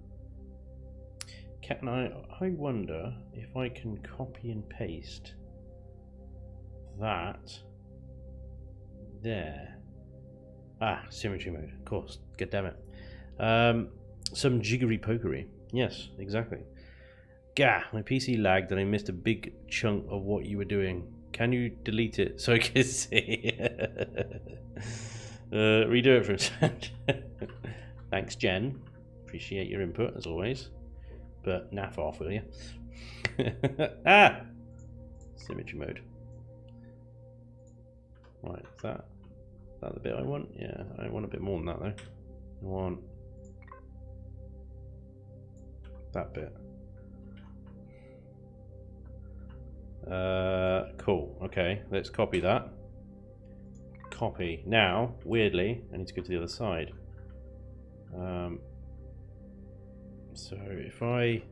I wonder if I can copy and paste that there. Ah, symmetry mode, of course. God damn it. Some jiggery pokery. Yes, exactly. Gah, my PC lagged and I missed a big chunk of what you were doing. Can you delete it so I can see? Redo it from scratch. Thanks, Jen. Appreciate your input as always. But naff off, will you? Ah! Symmetry mode. Right, is that the bit I want? Yeah, I want a bit more than that though. I want that bit. Cool. Okay, let's copy that. Copy. Now, weirdly, I need to go to the other side. So if I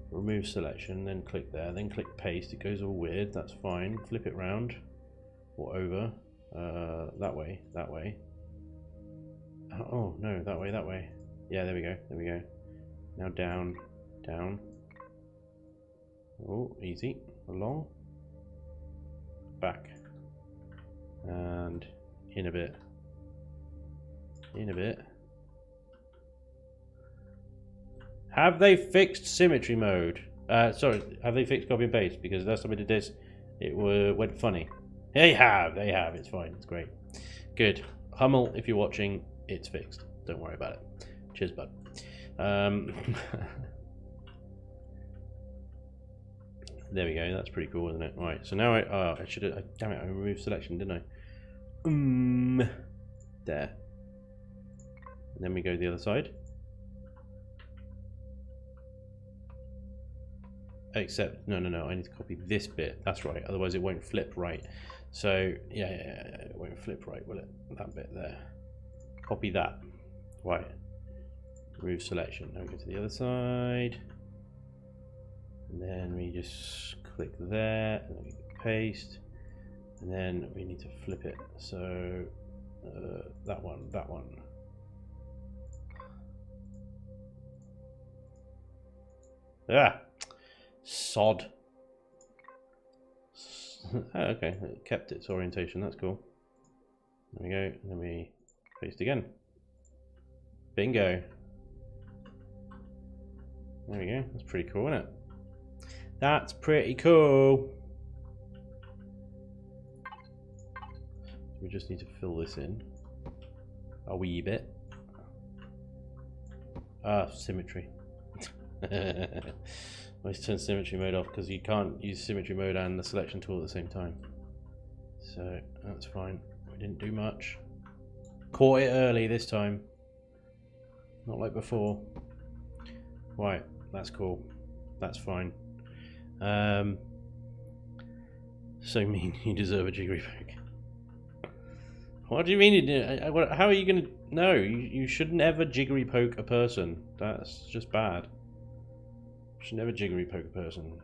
remove selection, then click there, then click paste, it goes all weird. That's fine. Flip it round or over. That way. That way. Oh no, that way. That way. Yeah, there we go. There we go. Now down, down. Oh, easy. Along. Back. And in a bit. In a bit. Have they fixed symmetry mode? Sorry, have they fixed copy and paste? Because last time I did this, it went funny. They have, it's fine, it's great. Good. Hummel, if you're watching, it's fixed. Don't worry about it. Cheers, bud. There we go, that's pretty cool, isn't it? Right, so now I should have, damn it, I removed selection, didn't I? There. And then we go to the other side. Except, no, I need to copy this bit. That's right, otherwise it won't flip right. So, yeah, it won't flip right, will it? That bit there. Copy that. Right. Remove selection. Now we go to the other side. And then we just click there, and then we paste. And then we need to flip it. So, that one. Ah! Sod. Oh, okay, it kept its orientation, that's cool. There we go, and then we paste again. Bingo. There we go, that's pretty cool, isn't it? That's pretty cool. We just need to fill this in a wee bit. Ah, symmetry. Let's turn symmetry mode off because you can't use symmetry mode and the selection tool at the same time. So that's fine. We didn't do much. Caught it early this time. Not like before. Right, that's cool. That's fine. So mean you deserve a jiggery poke. What do you mean you do? How are you gonna? No, you shouldn't ever jiggery poke a person. That's just bad. You should never jiggery poke a person.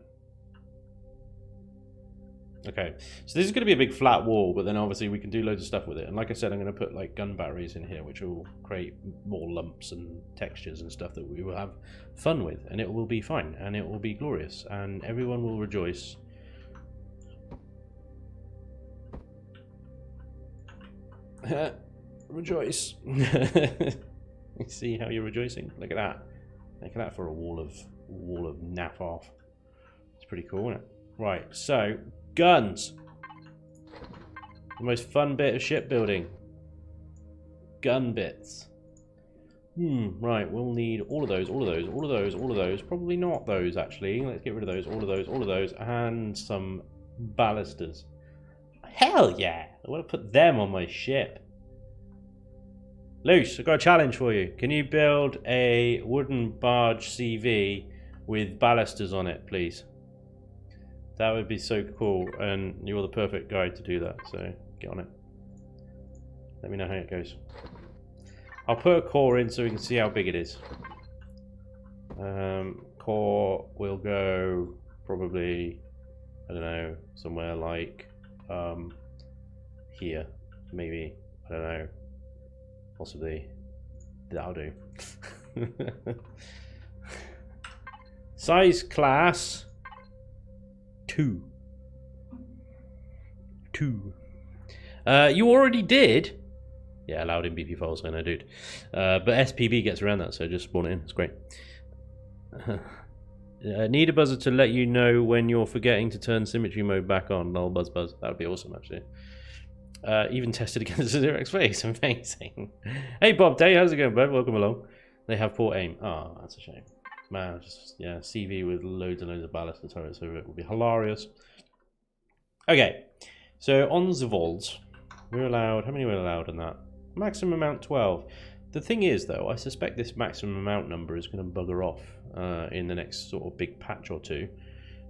Okay, so this is going to be a big flat wall, but then obviously we can do loads of stuff with it. And like I said, I'm going to put like gun batteries in here, which will create more lumps and textures and stuff that we will have fun with, and it will be fine, and it will be glorious, and everyone will rejoice. Rejoice. You see how you're rejoicing? Look at that. Look at that for a wall of naff off. It's pretty cool, isn't it? Right, so guns. The most fun bit of shipbuilding. Gun bits. Right, we'll need all of those, all of those, all of those, all of those. Probably not those, actually. Let's get rid of those, all of those, all of those, and some ballistas. Hell yeah! I want to put them on my ship. Luce, I've got a challenge for you. Can you build a wooden barge CV with balusters on it, please? That would be so cool, and you're the perfect guy to do that, so get on it. Let me know how it goes. I'll put a core in so we can see how big it is. Core will go probably, I don't know, somewhere like here, maybe, I don't know, possibly. That'll do. Size class 2. 2. You already did? Yeah, allowed in BP files, I know, dude. But SPB gets around that, so just spawn it in. It's great. Need a buzzer to let you know when you're forgetting to turn symmetry mode back on. Lol, buzz. That would be awesome, actually. Even tested against the 0x face. Amazing. Hey, Bob Day, how's it going, bud? Welcome along. They have poor aim. Oh, that's a shame. Man, just, yeah, CV with loads and loads of ballista turrets over it would be hilarious. Okay, so on the vaults, we're allowed, how many were allowed on that? Maximum amount 12. The thing is, though, I suspect this maximum amount number is going to bugger off in the next sort of big patch or two,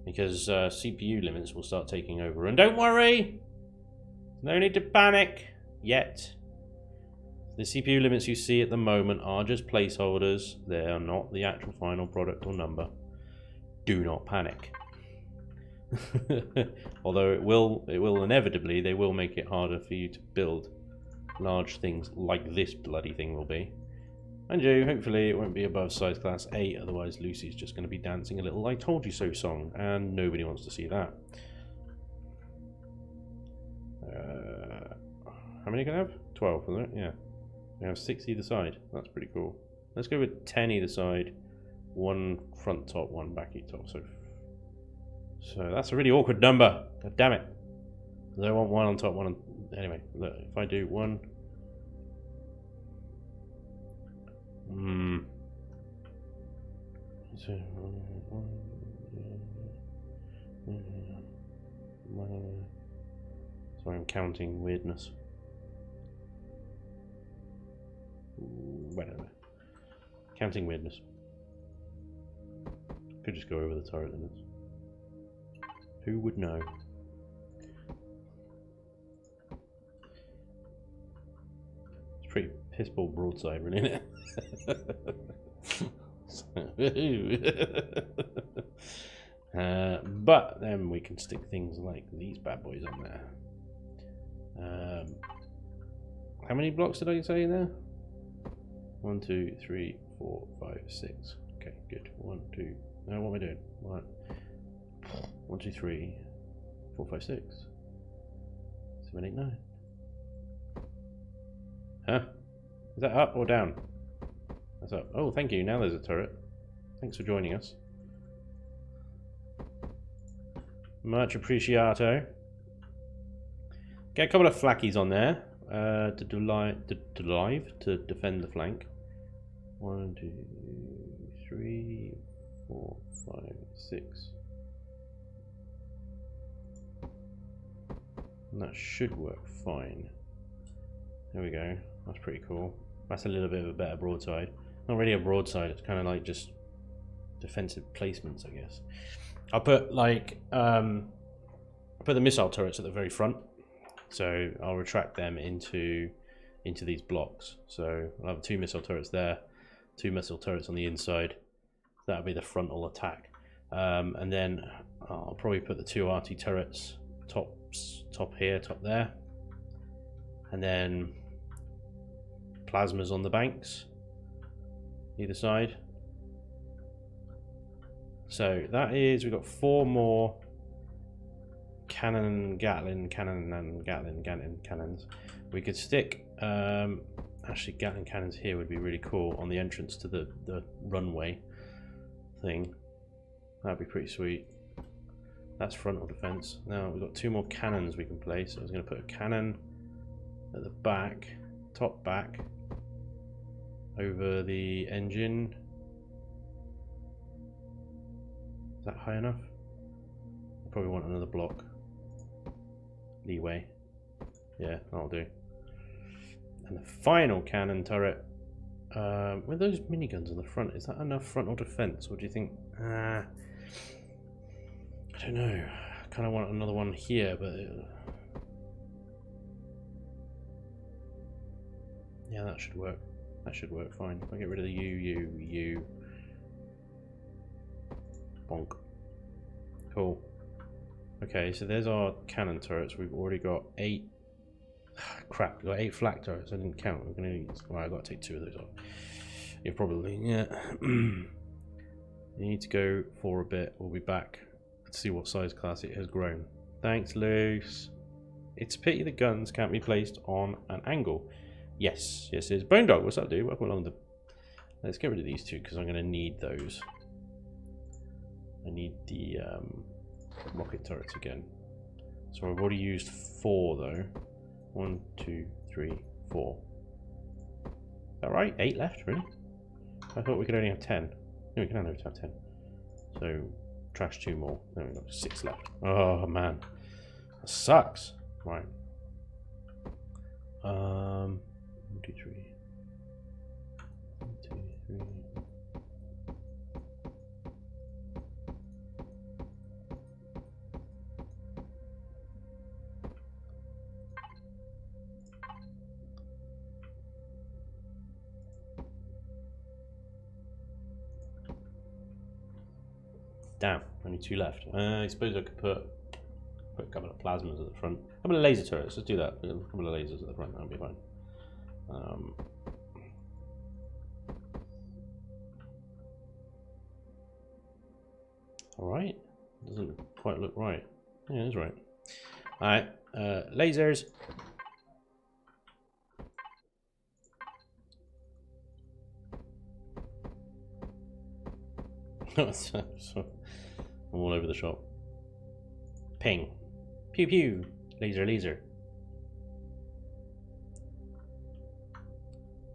because CPU limits will start taking over. And don't worry, no need to panic yet. The CPU limits you see at the moment are just placeholders. They are not the actual final product or number. Do not panic. Although it will inevitably, they will make it harder for you to build large things like this bloody thing will be. And you, hopefully it won't be above size class 8, otherwise Lucy's just going to be dancing a little I told you so song, and nobody wants to see that. How many can I have? 12, isn't it? Yeah. We have 6 either side. That's pretty cool. Let's go with 10 either side. 1 front top, 1 back top. So that's a really awkward number. God damn it. I want 1 on top, 1 on... Anyway, look, if I do 1... Sorry, I'm counting weirdness. Whatever. Counting weirdness. Could just go over the turret limits. Who would know? It's pretty pissball broadside, really, isn't it? But then we can stick things like these bad boys on there. How many blocks did I say in there? 1, 2, 3, 4, 5, 6. Okay, good. 1, 2. Now what am I doing? 1, 2, 3, 4, 5, 6, 7, 8, 9. Huh? Is that up or down? That's up. Oh, thank you. Now there's a turret. Thanks for joining us. Much appreciato. Get a couple of flackies on there to defend the flank. 1, 2, 3, 4, 5, 6. And that should work fine. There we go. That's pretty cool. That's a little bit of a better broadside. Not really a broadside, it's kind of like just defensive placements, I guess. I'll put like I'll put the missile turrets at the very front, so I'll retract them into these blocks. So I'll have 2 missile turrets there, 2 missile turrets on the inside. That'll be the frontal attack, and then I'll probably put the 2 RT turrets top here, top there, and then plasmas on the banks either side. So that is, we've got 4 more Gatling cannons. We could stick actually Gatling cannons here would be really cool on the entrance to the runway thing. That'd be pretty sweet. That's frontal defense. Now we've got 2 more cannons we can place. So I was going to put a cannon at the back, top back, over the engine. Is that high enough? I probably want another block leeway. Yeah, that'll do. And the final cannon turret, with those miniguns on the front, is that enough frontal defense? Or do you think? I don't know. I kind of want another one here, but yeah, that should work. That should work fine. If I get rid of the U. Bonk. Cool. Okay, so there's our cannon turrets. We've already got 8. Crap, we've got 8 flak turrets. I didn't count. We're gonna need. Well, I've got to take 2 of those off. Yeah, probably. Yeah. You need to go for a bit. We'll be back. Let's see what size class it has grown. Thanks, Luce. It's a pity the guns can't be placed on an angle. Yes, yes, it is. Bone Dog, what's up, dude? Welcome along the... Let's get rid of these two, because I'm going to need those. I need the rocket turrets again. So I've already used 4, though. 1, 2, 3, 4. Is that right? 8 left, really? I thought we could only have 10. No, we can only have 10. So, trash 2 more. No, we've got 6 left. Oh, man. That sucks. Right. 1, 2, 3. 1, 2, 3. Damn, only 2 left. I suppose I could put a couple of plasmas at the front. A couple of laser turrets, let's do that. A couple of lasers at the front, that'll be fine. Alright, doesn't quite look right. Yeah, it's right. Alright, lasers. I'm all over the shop. Ping. Pew pew. Laser, laser.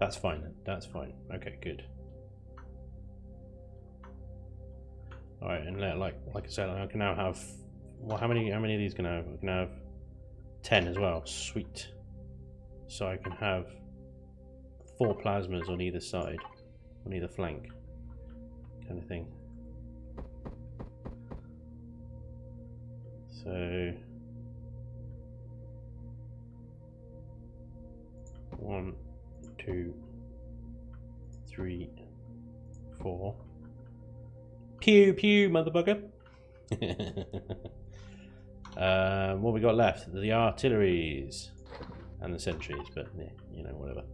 That's fine. That's fine. Okay, good. Alright, and like I said, I can now have... Well, how many of these can I have? I can have 10 as well. Sweet. So I can have 4 plasmas on either side. On either flank. Kind of thing. So 1, 2, 3, 4. Pew pew, motherfucker. What we got left? The artilleries and the sentries, but yeah, you know, whatever.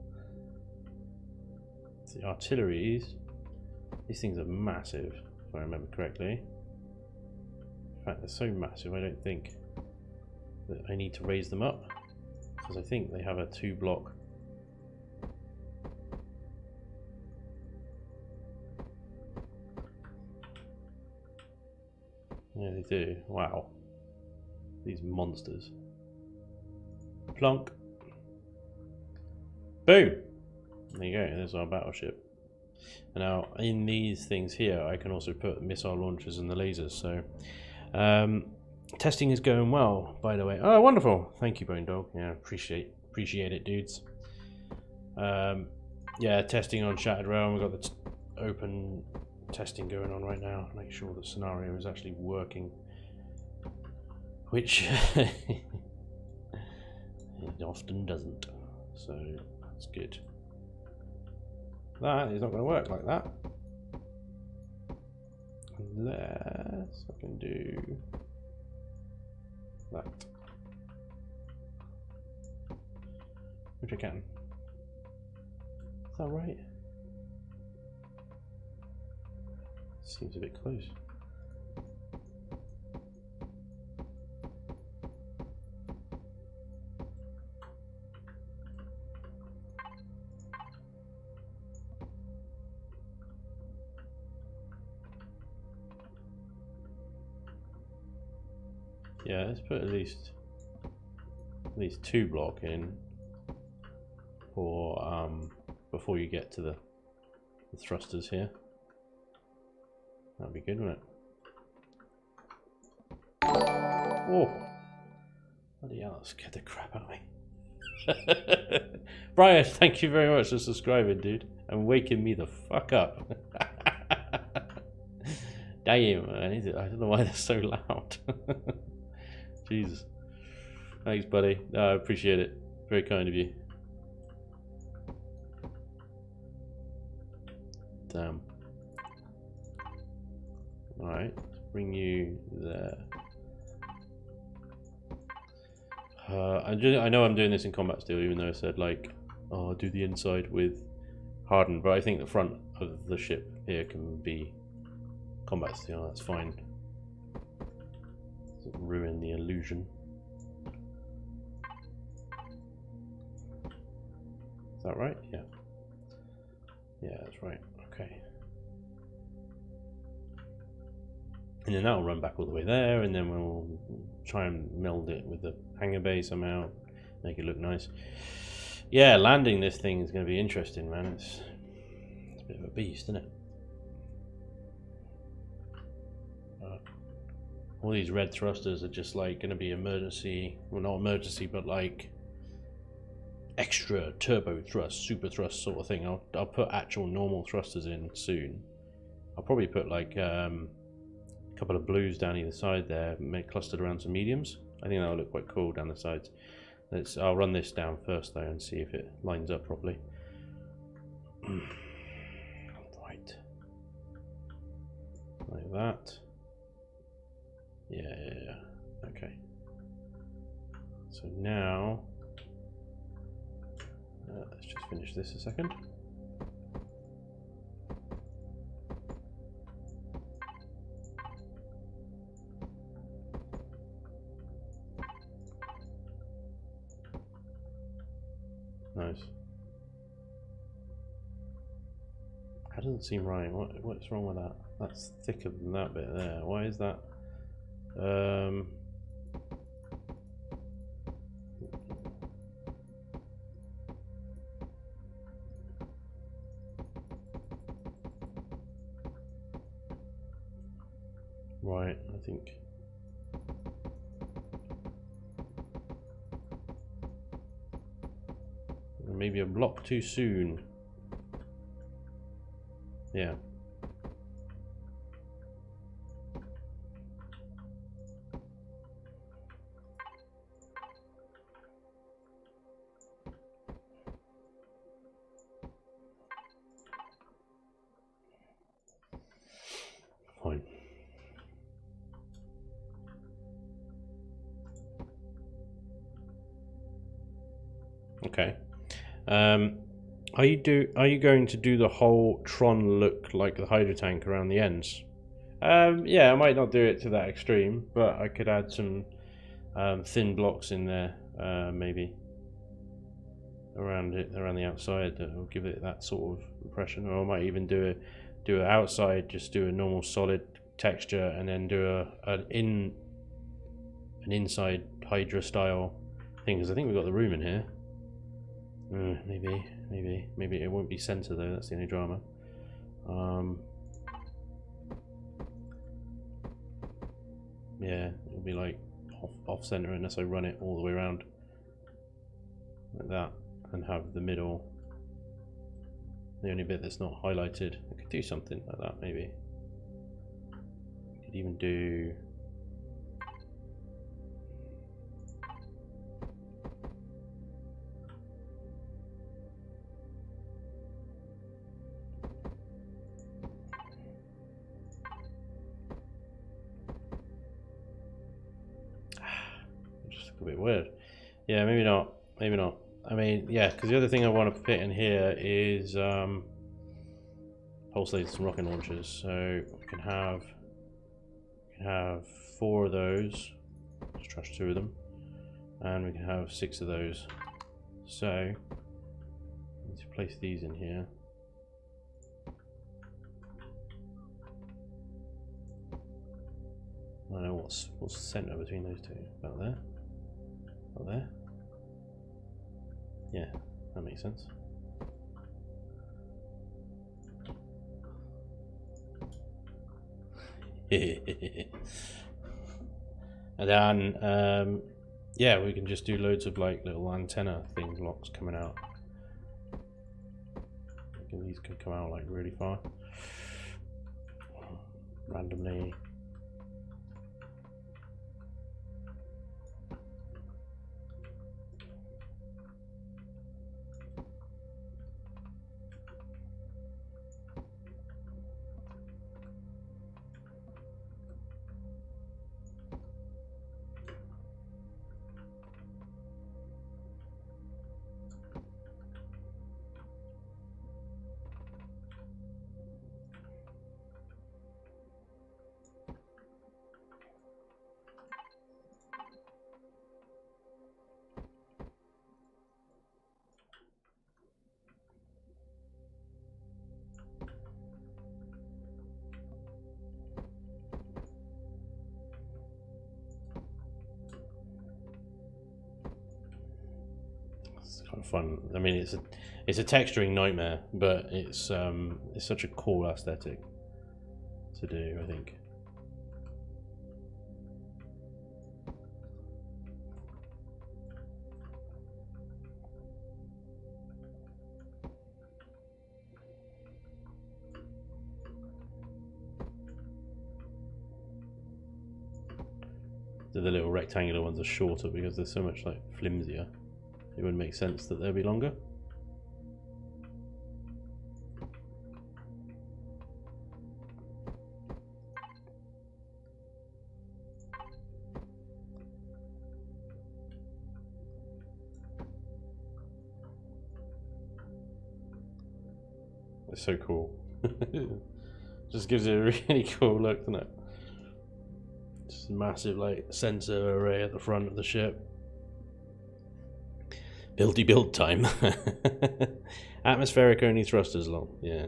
The artilleries. These things are massive, if I remember correctly. In fact, they're so massive, I don't think that I need to raise them up, because I think they have a 2-block. Yeah, they do. Wow. These monsters. Plonk. Boom! There you go, there's our battleship. And now, in these things here, I can also put missile launchers and the lasers, so... testing is going well, by the way. Oh, wonderful! Thank you, Bone Dog. Yeah, appreciate it, dudes. Yeah, testing on Shattered Realm. We've got the open testing going on right now. Make sure the scenario is actually working. Which it often doesn't. So, that's good. That is not going to work like that. Unless I can do that. Which I can. Is that right? Seems a bit close. Yeah, let's put at least 2 block in for before you get to the thrusters here. That'd be good, wouldn't it? Oh, bloody hell! That scared the crap out of me. Brian, thank you very much for subscribing, dude, and waking me the fuck up. Damn, I don't know why they're so loud. Jesus. Thanks, buddy. I appreciate it. Very kind of you. Damn. Alright, bring you there. I know I'm doing this in combat still, even though I said, like, oh, I'll do the inside with hardened, but I think the front of the ship here can be combat steel. That's fine. Doesn't ruin the illusion. that right? Yeah. Yeah, that's right. Okay. And then that'll run back all the way there, and then we'll try and meld it with the hangar bay somehow, make it look nice. Yeah, landing this thing is going to be interesting, man. It's a bit of a beast, isn't it? All these red thrusters are just like going to be emergency, well, not emergency, but like extra turbo thrust, super thrust sort of thing. I'll put actual normal thrusters in soon. I'll probably put like a couple of blues down either side there, clustered around some mediums. I think that'll look quite cool down the sides. I'll run this down first though and see if it lines up properly. Right, like that. Yeah. Okay. So now, let's just finish this a second. Nice. That doesn't seem right. What's wrong with that? That's thicker than that bit there. Why is that? Right, I think. Maybe a block too soon. Yeah. Fine. Okay. Are you going to do the whole Tron look like the hydro tank around the ends? Yeah, I might not do it to that extreme, but I could add some thin blocks in there, maybe around the outside that will give it that sort of impression. Or I might even do it outside, just do a normal solid texture, and then do an inside Hydra style thing, because I think we've got the room in here. Maybe it won't be center though. That's the only drama. Yeah, it'll be like off center unless I run it all the way around like that and have the middle the only bit that's not highlighted. I could do something like that maybe. Could even do just a bit weird. Yeah, maybe not. Maybe not. I mean, yeah, because the other thing I want to fit in here is pulsators and rocket launchers. So we can have 4 of those. Let's trash 2 of them, and we can have 6 of those. So let's place these in here. I don't know what's the center between those two. About there. About there. Yeah, that makes sense. And then, yeah, we can just do loads of like little antenna thing blocks coming out. These can come out like really far randomly. it's kind of fun. I mean, it's a texturing nightmare, but it's such a cool aesthetic to do, I think. The little rectangular ones are shorter because they're so much like flimsier. It would make sense that they'll be longer. It's so cool. Just gives it a really cool look, doesn't it? Just a massive like sensor array at the front of the ship. Buildy build time. Atmospheric only thrusters long, yeah.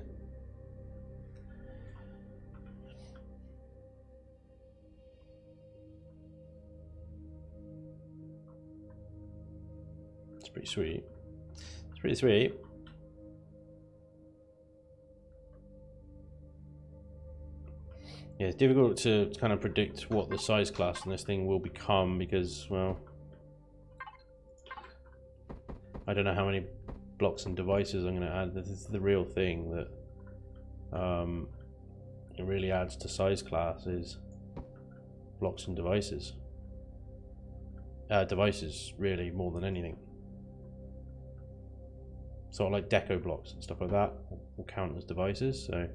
It's pretty sweet. It's pretty sweet. Yeah, it's difficult to kind of predict what the size class on this thing will become because, well, I don't know how many blocks and devices I'm going to add. This is the real thing that it really adds to size class is blocks and devices. Devices, really, more than anything. Sort of like deco blocks and stuff like that will count as devices, so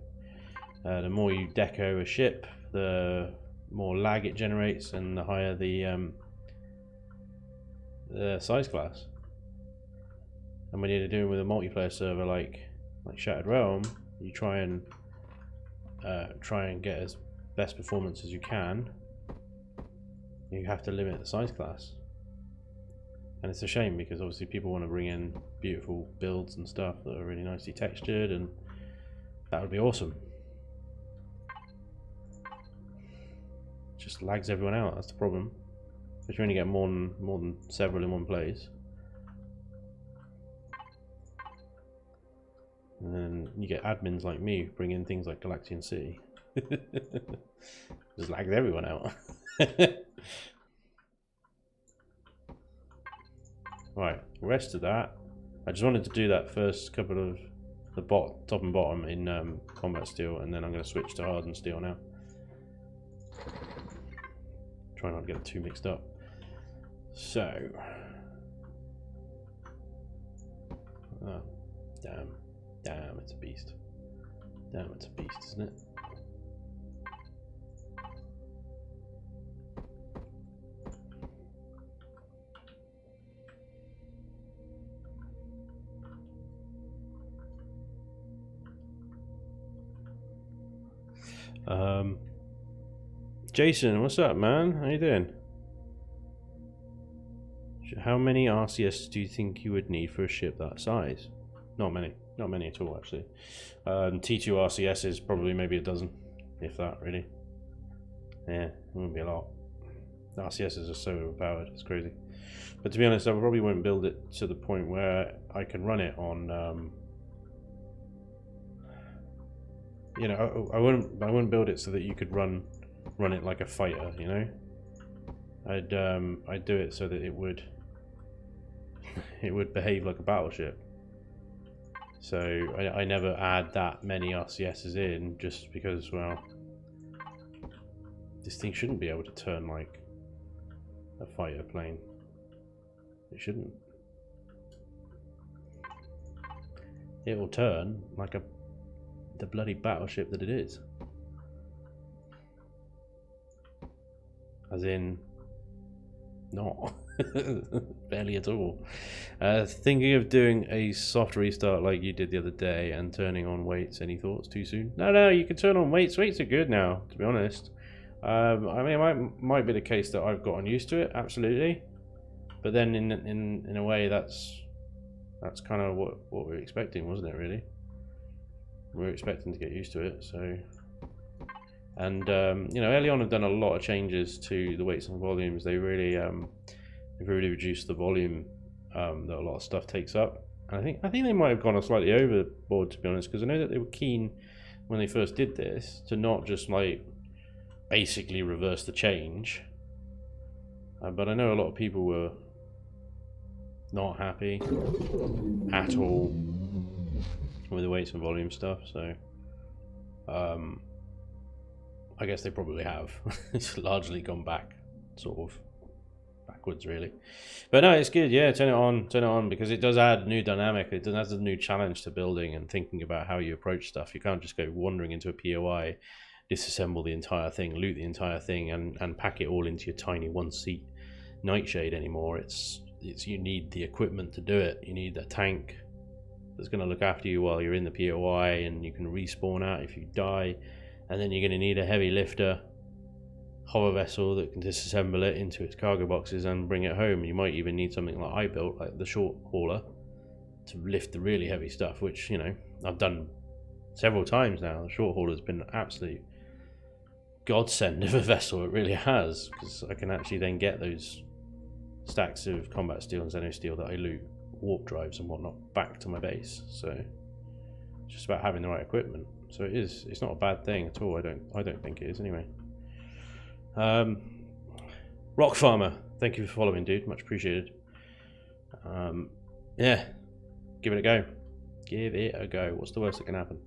the more you deco a ship, the more lag it generates and the higher the size class. And when you're doing with a multiplayer server like Shattered Realm, you try and get as best performance as you can. You have to limit the size class. And it's a shame because obviously people want to bring in beautiful builds and stuff that are really nicely textured, and that would be awesome. Just lags everyone out, that's the problem. Because you only get more than several in one place. And then you get admins like me who bring in things like Galaxian City. Just lags everyone out. Right, the rest of that, I just wanted to do that first couple of the top and bottom in combat steel, and then I'm going to switch to hardened steel now. Try not to get it too mixed up. So, oh, damn, it's a beast. Damn, it's a beast, isn't it? Jason, what's up, man? How you doing? How many RCS do you think you would need for a ship that size? Not many at all, actually. T2 RCS is probably maybe a dozen, if that, really. Yeah, it wouldn't be a lot. The RCSs are so overpowered, it's crazy. But to be honest, I probably wouldn't build it to the point where I can run it on. You know, I wouldn't build it so that you could run it like a fighter. You know, I'd do it so that it would behave like a battleship. So I never add that many RCSs in just because, well, this thing shouldn't be able to turn like a fighter plane. It shouldn't. It will turn like the bloody battleship that it is. As in, not. Barely at all. Thinking of doing a soft restart like you did the other day and turning on weights. Any thoughts? Too soon? No, you can turn on weights. Weights are good now, to be honest. I mean, it might be the case that I've gotten used to it, absolutely. But then in a way, that's kind of what we were expecting, wasn't it, really? We were expecting to get used to it, so... And, you know, early on I've done a lot of changes to the weights and volumes. They've really reduced the volume that a lot of stuff takes up. And I think they might have gone slightly overboard, to be honest, because I know that they were keen when they first did this to not just like basically reverse the change, but I know a lot of people were not happy at all with the weights and volume stuff. So I guess they probably have. It's largely gone back, sort of backwards, really. But no, it's good. Yeah, turn it on, because it does add new dynamic. It adds a new challenge to building and thinking about how you approach stuff. You can't just go wandering into a POI, disassemble the entire thing, loot the entire thing, and pack it all into your tiny one-seat nightshade anymore. It's you need the equipment to do it. You need a tank that's going to look after you while you're in the POI, and you can respawn out if you die. And then you're going to need a heavy lifter hover vessel that can disassemble it into its cargo boxes and bring it home. You might even need something like I built, like the short hauler, to lift the really heavy stuff, which, you know, I've done several times now. The short hauler's been an absolute godsend of a vessel. It really has, because I can actually then get those stacks of combat steel and xeno steel that I loot, warp drives and whatnot, back to my base. So it's just about having the right equipment. So it's not a bad thing at all. I don't think it is anyway. Rock Farmer, thank you for following, dude. Much appreciated. Yeah, give it a go. Give it a go. What's the worst that can happen?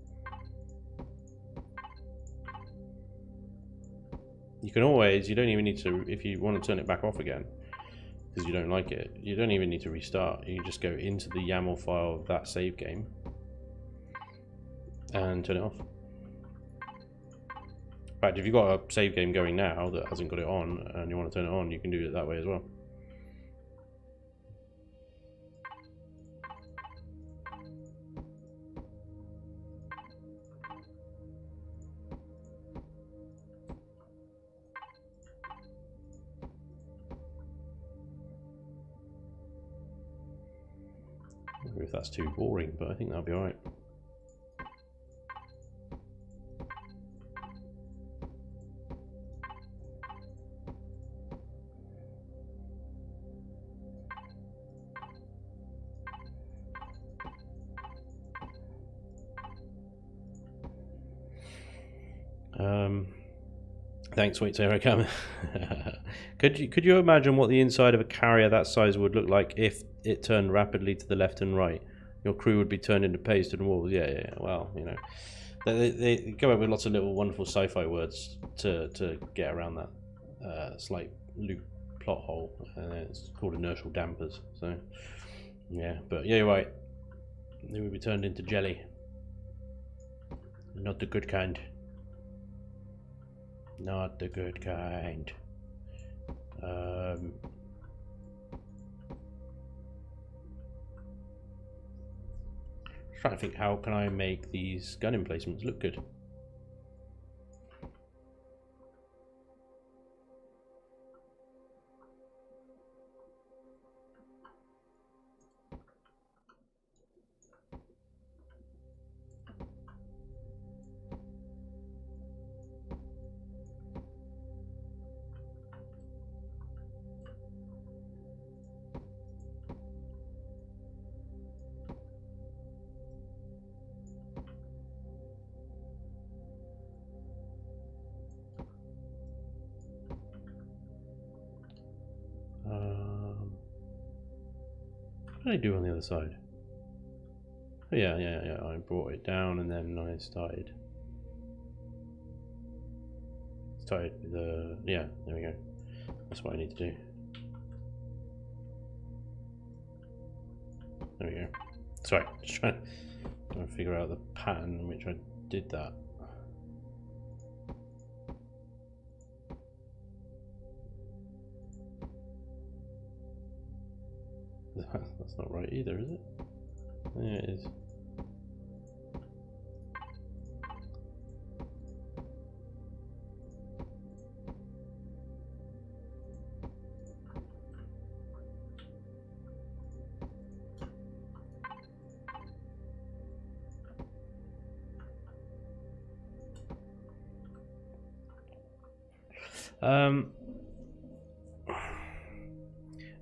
You can always, you don't even need to, if you want to turn it back off again because you don't like it, you don't even need to restart. You can just go into the YAML file of that save game and turn it off. In fact, if you've got a save game going now that hasn't got it on and you want to turn it on, you can do it that way as well. I don't know if that's too boring, but I think that'll be alright. Thanks, wait, Sarah. Could you imagine what the inside of a carrier that size would look like if it turned rapidly to the left and right? Your crew would be turned into paste and walls. Yeah. Well, you know, they come up with lots of little wonderful sci-fi words to get around that slight loop plot hole, and it's called inertial dampers. So yeah, but yeah, you're right. They would be turned into jelly, not the good kind. Not the good kind. Trying to think, how can I make these gun emplacements look good? What did I do on the other side? Oh, yeah. I brought it down and then I started with the, yeah, there we go. That's what I need to do. There we go. Sorry, just trying to figure out the pattern in which I did that. That's not right either, is it? Yeah, it is.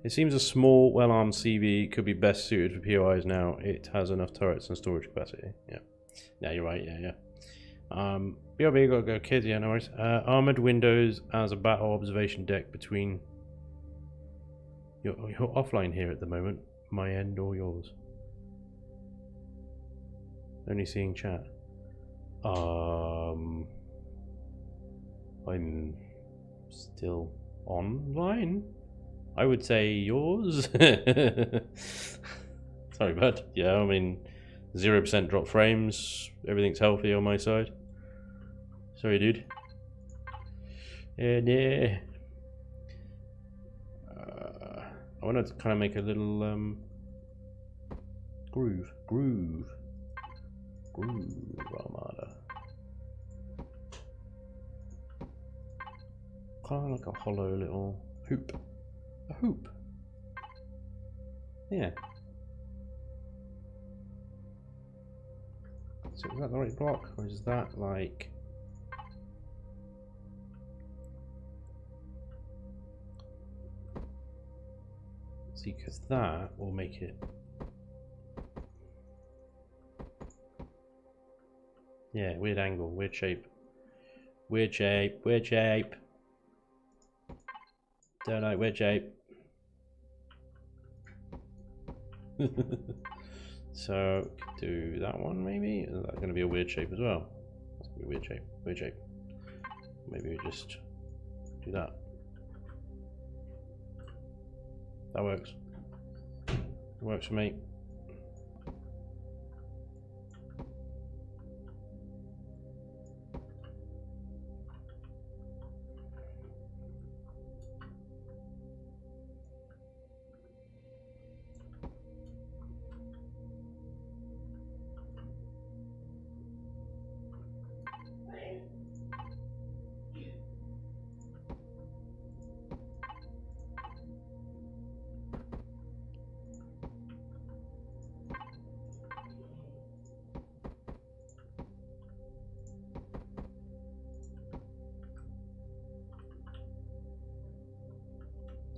It seems a small, well-armed CV could be best suited for POIs now. It has enough turrets and storage capacity. Yeah. Yeah, you're right. Yeah, yeah. BRB, gotta go, kids. Yeah, no worries. Armored windows as a battle observation deck between. You're offline here at the moment. My end or yours? Only seeing chat. I'm still online. I would say yours. Sorry, bud. Yeah, I mean, 0% drop frames. Everything's healthy on my side. Sorry, dude. Yeah. I want to kind of make a little groove armada. Kind of like a hollow little hoop. A hoop. Yeah. So is that the right block, or is that like? See, because that will make it. Yeah, weird angle, weird shape. Weird shape. Don't like weird shape. So, do that one maybe? Is that going to be a weird shape as well? That's going to be a weird shape. Maybe we just do that. That works. Works for me.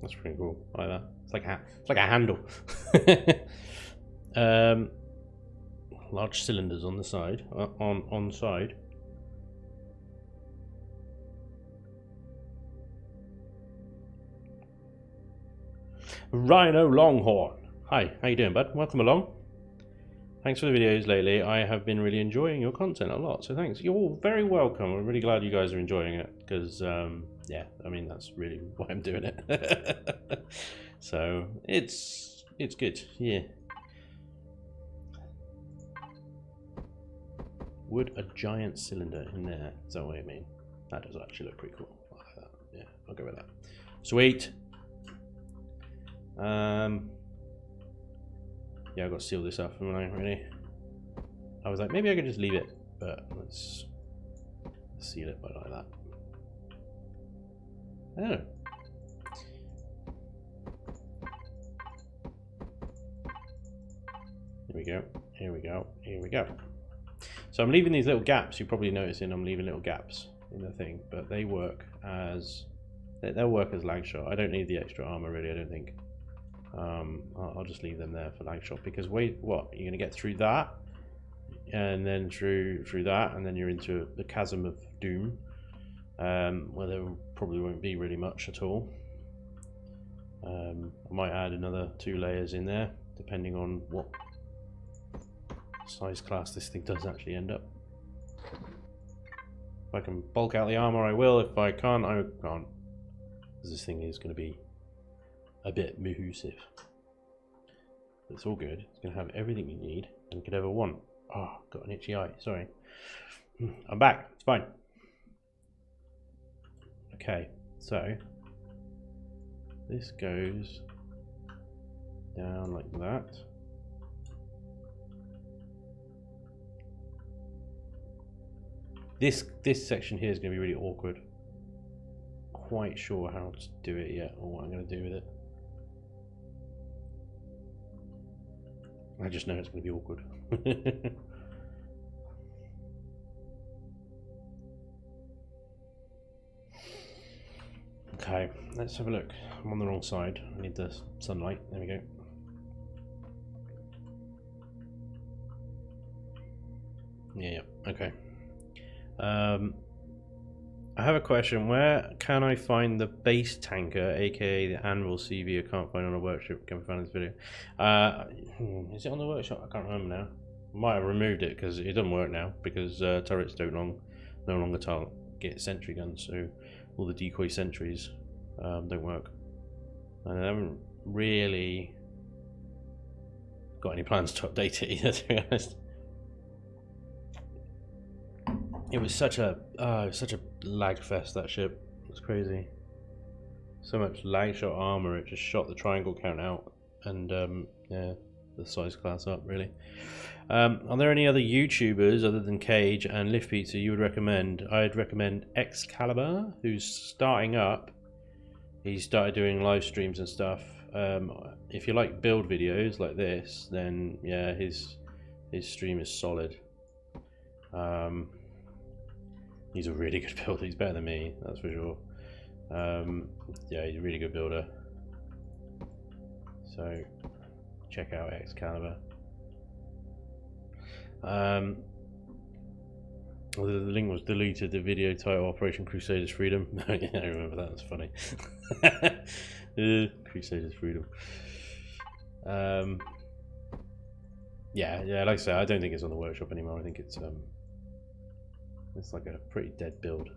That's pretty cool. I like that. It's like a handle. Large cylinders on the side. On side. Rhino Longhorn. Hi, how you doing, bud? Welcome along. Thanks for the videos lately. I have been really enjoying your content a lot, so thanks. You're all very welcome. I'm really glad you guys are enjoying it, because, yeah, I mean, that's really why I'm doing it. So, it's good, yeah. Would a giant cylinder in there, is that what you mean? That does actually look pretty cool. I like that. Yeah, I'll go with that. Sweet. Yeah, I've got to seal this up, haven't I, really? I was like, maybe I could just leave it, but let's seal it by like that. Oh. Here we go, here we go, here we go. So I'm leaving these little gaps. You're probably noticing I'm leaving little gaps in the thing, but they work as, they'll work as lag shot. I don't need the extra armor really, I don't think. I'll just leave them there for lag shot, because wait, what? You're gonna get through that, and then through that, and then you're into the chasm of doom, where there probably won't be really much at all. I might add another 2 layers in there, depending on what size class this thing does actually end up. If I can bulk out the armor, I will. If I can't, I can't, because this thing is going to be a bit massive. But it's all good. It's going to have everything you need and could ever want. Oh, got an itchy eye. Sorry. I'm back. It's fine. Okay, so this goes down like that. This section here is going to be really awkward. Quite sure how to do it yet, or what I'm going to do with it. I just know it's going to be awkward. Okay, let's have a look. I'm on the wrong side. I need the sunlight. There we go. Yeah, okay. I have a question. Where can I find the base tanker, aka the Anvil CV? I can't find on a workshop. Can we find this video? Is it on the workshop? I can't remember now. Might have removed it because it doesn't work now because turrets no longer target sentry guns, so all the decoy sentries don't work. And I haven't really got any plans to update it either, to be honest. It was such a lag fest, that ship. It's crazy. So much lag shot armor, it just shot the triangle count out, and yeah, the size class up really. Are there any other YouTubers other than Cage and Lift Pizza you would recommend? I'd recommend Excalibur, who's starting up. He started doing live streams and stuff. If you like build videos like this, then yeah, his stream is solid. He's a really good builder. He's better than me, that's for sure. Yeah, he's a really good builder. So check out Excalibur. The link was deleted. The video title Operation Crusaders Freedom. Yeah, I remember that. That's funny. Crusaders Freedom. Yeah. Like I said, I don't think it's on the workshop anymore. I think it's like a pretty dead build.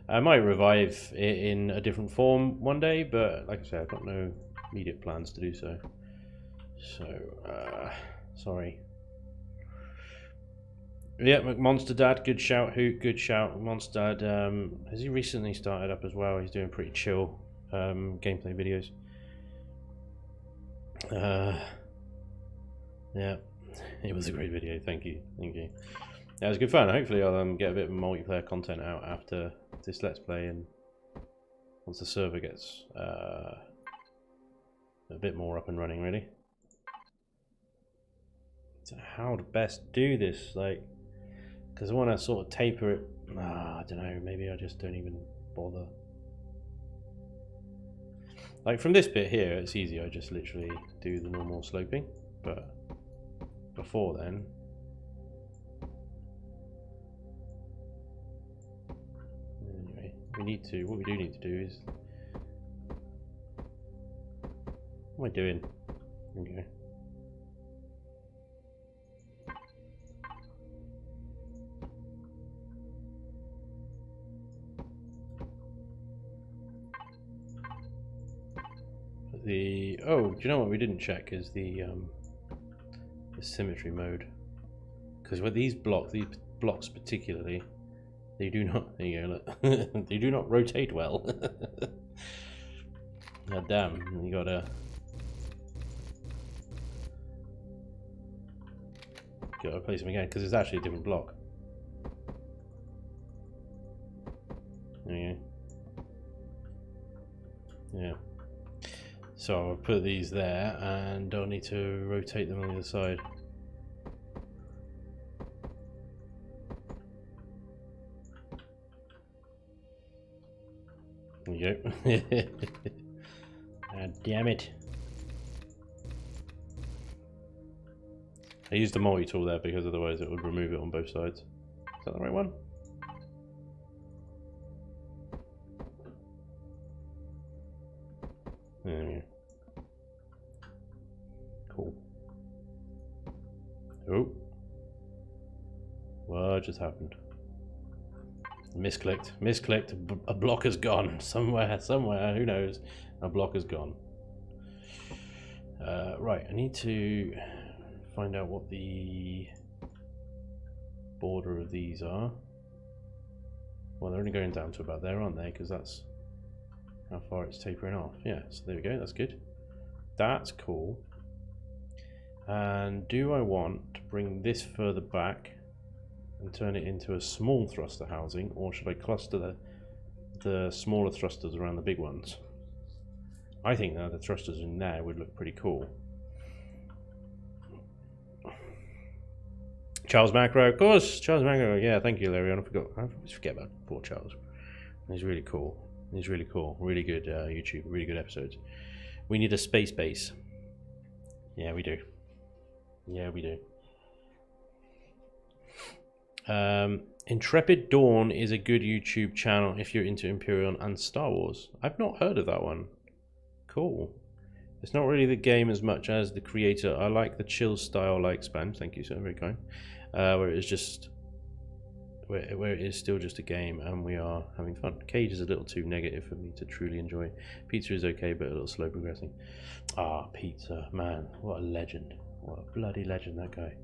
I might revive it in a different form one day, but like I said, I've got no immediate plans to do so. So, sorry. Yeah, Monster Dad, good shout. Hoot, good shout. Monster Dad, has he recently started up as well? He's doing pretty chill gameplay videos. Yeah, it was a great video. Thank you. Yeah, it was good fun. Hopefully I'll get a bit of multiplayer content out after this Let's Play, and once the server gets a bit more up and running, really. So how to best do this, like, because I want to sort of taper it. I don't know, maybe I just don't even bother. Like from this bit here, it's easy. I just literally do the normal sloping, but before then, anyway, what we do need to do is, what am I doing? Okay. Oh, do you know what we didn't check is the symmetry mode, because with these blocks particularly, they do not. There you go. Look, they do not rotate well. God damn! You gotta place them again because it's actually a different block. There you go. Yeah. So I'll put these there, and don't need to rotate them on the other side. There you go. God damn it. I used the multi-tool there because otherwise it would remove it on both sides. Is that the right one? There we go. Cool. Oh. What just happened? Misclicked. A block has gone. Somewhere, who knows? A block has gone. Right, I need to find out what the border of these are. Well, they're only going down to about there, aren't they? Because that's how far it's tapering off. Yeah, so there we go, that's good. That's cool. And do I want to bring this further back and turn it into a small thruster housing, or should I cluster the smaller thrusters around the big ones? I think that the thrusters in there would look pretty cool. Charles Macro, of course, Charles Macro, yeah, thank you, Larry. I always forget about poor Charles. He's really cool. He's really cool. Really good YouTube. Really good episodes. We need a space base. Yeah, we do. Yeah, we do. Intrepid Dawn is a good YouTube channel if you're into Imperial and Star Wars. I've not heard of that one. Cool. It's not really the game as much as the creator. I like the chill style like Spanj. Thank you, so very kind. Where it is just... Where it is still just a game and we are having fun. Cage is a little too negative for me to truly enjoy. Pizza is okay, but a little slow progressing. Ah, Pizza, man, what a legend. What a bloody legend, that guy.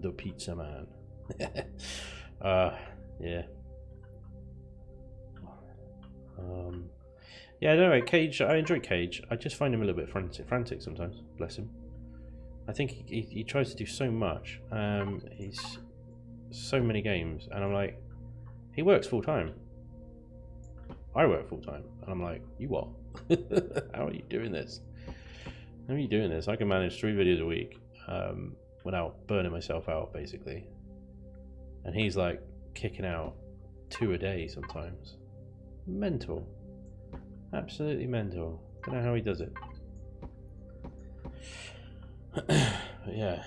The Pizza Man. Yeah. Yeah, no, Cage, I enjoy Cage. I just find him a little bit frantic sometimes, bless him. I think he tries to do so much. He's so many games, and I'm like, he works full time. I work full time, and I'm like, you what? How are you doing this? How are you doing this? I can manage 3 videos a week without burning myself out, basically. And he's like kicking out 2 a day sometimes. Mental. Absolutely mental. Don't know how he does it. Yeah.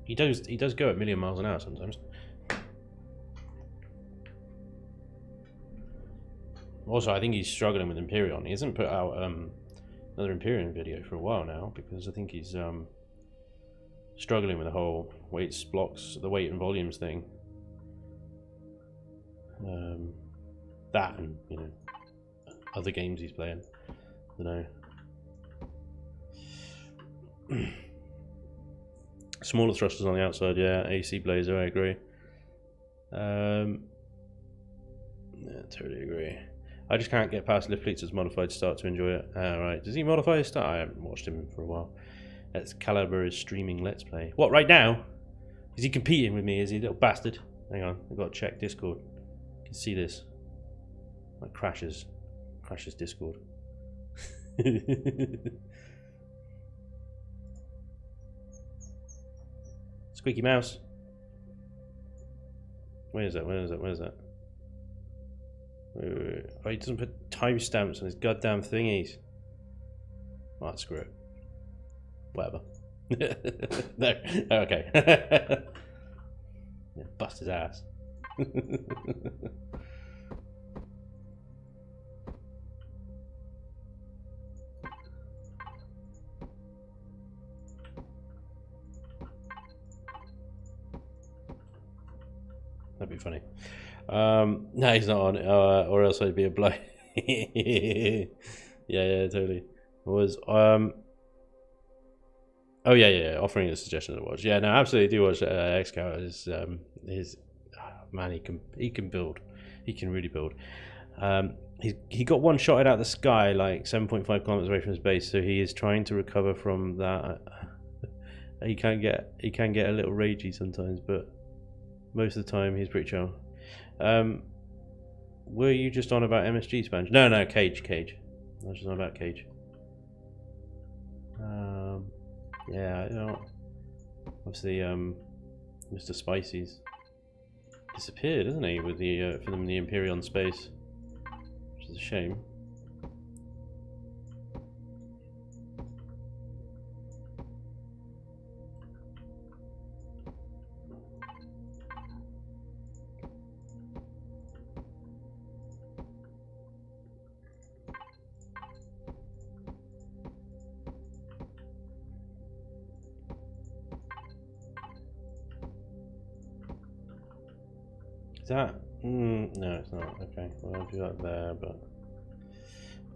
He does go at a million miles an hour sometimes. Also, I think he's struggling with Imperion. He hasn't put out another Imperion video for a while now because I think he's struggling with the whole weights, blocks, the weight and volumes thing. That and, you know, other games he's playing. I don't know. Smaller thrusters on the outside, yeah. AC Blazer, I agree. Yeah, totally agree. I just can't get past Liftfleet's modified start to enjoy it. Right. Does he modify his start? I haven't watched him for a while. Excalibur is streaming Let's Play. What, right now? Is he competing with me? Is he, little bastard? Hang on, I've got to check Discord. You can see this. Like crashes Discord. Squeaky mouse. Where is that? Wait. Oh, he doesn't put timestamps on his goddamn thingies. Oh, screw it. Whatever. No. Oh, okay. Yeah, bust his ass. That'd be funny. No, he's not on, or else I'd be a bloke. Yeah, totally. Was oh yeah, offering a suggestion to watch. Yeah, no, absolutely do watch X-Cow. His man, he can build. He can really build. He got one shot out of the sky, like 7.5 kilometers away from his base, so he is trying to recover from that. He can get a little ragey sometimes, but most of the time he's pretty chill. Were you just on about MSG, Spanj? No, Cage. I was just on about Cage. Yeah, you know, obviously, Mr. Spicy's disappeared, isn't he, with the for them the Imperion space, which is a shame. Is that? No, it's not. Okay, well, I'll do that there, but...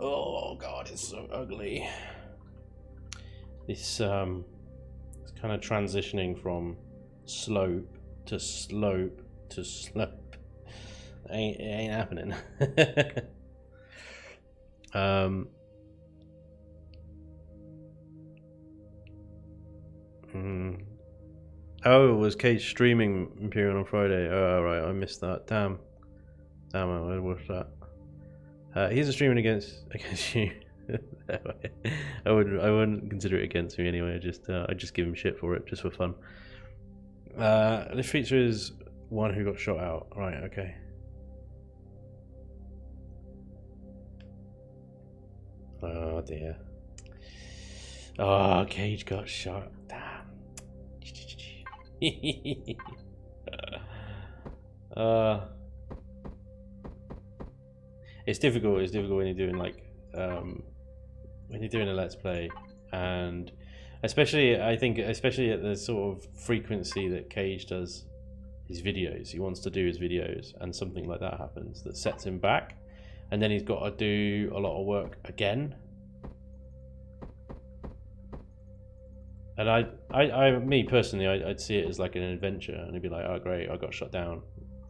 Oh, God, it's so ugly. It's kind of transitioning from slope to slope to slope. It ain't happening. Oh, was Cage streaming Imperial on Friday? Oh, right, I missed that. Damn, I would watch that. He's streaming against you. I wouldn't consider it against me anyway. I just give him shit for it, just for fun. This feature is one who got shot out. Right, okay. Oh dear. Oh, Cage got shot. Damn. It's difficult. It's difficult when you're doing like when you're doing a let's play, and especially I think especially at the sort of frequency that Cage does his videos. He wants to do his videos, and something like that happens that sets him back, and then he's got to do a lot of work again. And me personally, I'd see it as like an adventure, and I'd be like, oh great, I got shot down.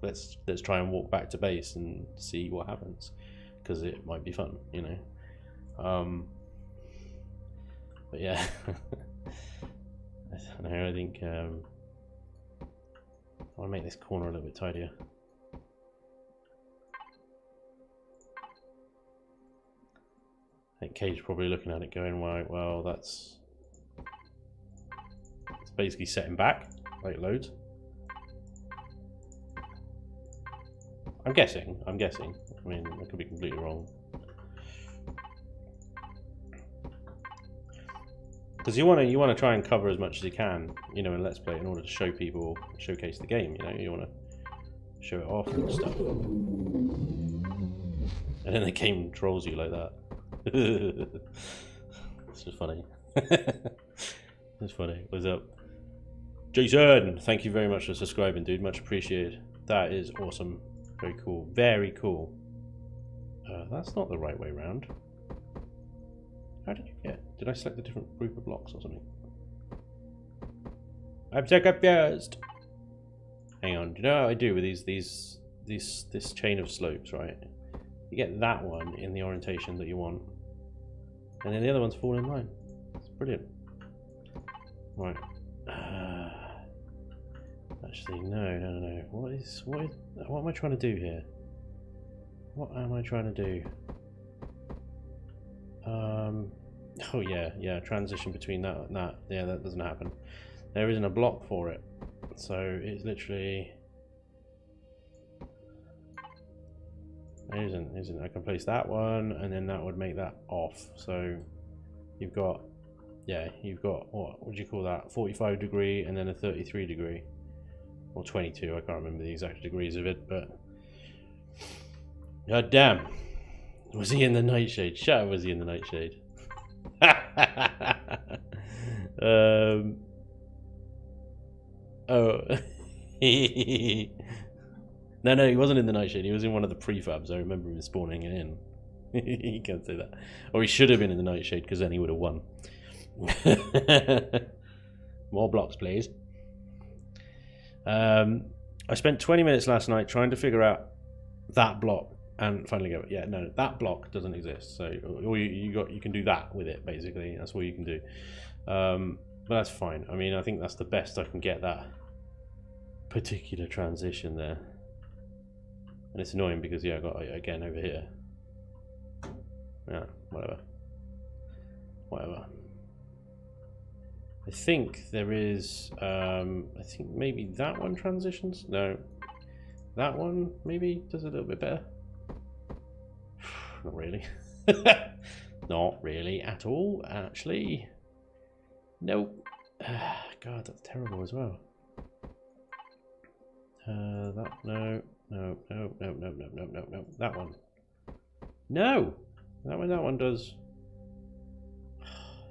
Let's try and walk back to base and see what happens, because it might be fun, you know. But yeah, I think I want to make this corner a little bit tidier. I think Cage's probably looking at it going, well, that's basically setting back, like loads. I'm guessing. I mean, I could be completely wrong. Because you want to try and cover as much as you can, you know, in Let's Play in order to show people, showcase the game. You know, you want to show it off and stuff. And then the game trolls you like that. It's just funny. It's funny. What's up? Jason, thank you very much for subscribing, dude. Much appreciated. That is awesome. Very cool. Very cool. That's not the right way round. How did you get? Did I select a different group of blocks or something? I'm so confused. Hang on. Do you know what I do with this chain of slopes, right? You get that one in the orientation that you want, and then the other ones fall in line. It's brilliant. Right. Actually, no. What am I trying to do here? What am I trying to do? Oh yeah, transition between that and that. Yeah, that doesn't happen. There isn't a block for it. So it's literally... There isn't. I can place that one, and then that would make that off. So you've got, what would you call that? 45 degree and then a 33 degree. Or 22, I can't remember the exact degrees of it, but... God damn. Was he in the nightshade? Shut up, was he in the nightshade? Oh. No, he wasn't in the nightshade. He was in one of the prefabs. I remember him spawning it in. You can't say that. Or he should have been in the nightshade, because then he would have won. More blocks, please. I spent 20 minutes last night trying to figure out that block, and finally go, yeah, no, that block doesn't exist. So all you can do that with it, basically. That's all you can do. But that's fine. I mean, I think that's the best I can get that particular transition there. And it's annoying because, yeah, I got it again over here. Yeah, whatever. I think there is, I think maybe that one transitions? No. That one maybe does a little bit better. Not really. Not really at all, actually. Nope. God, that's terrible as well. That, no. That one. No! That one does.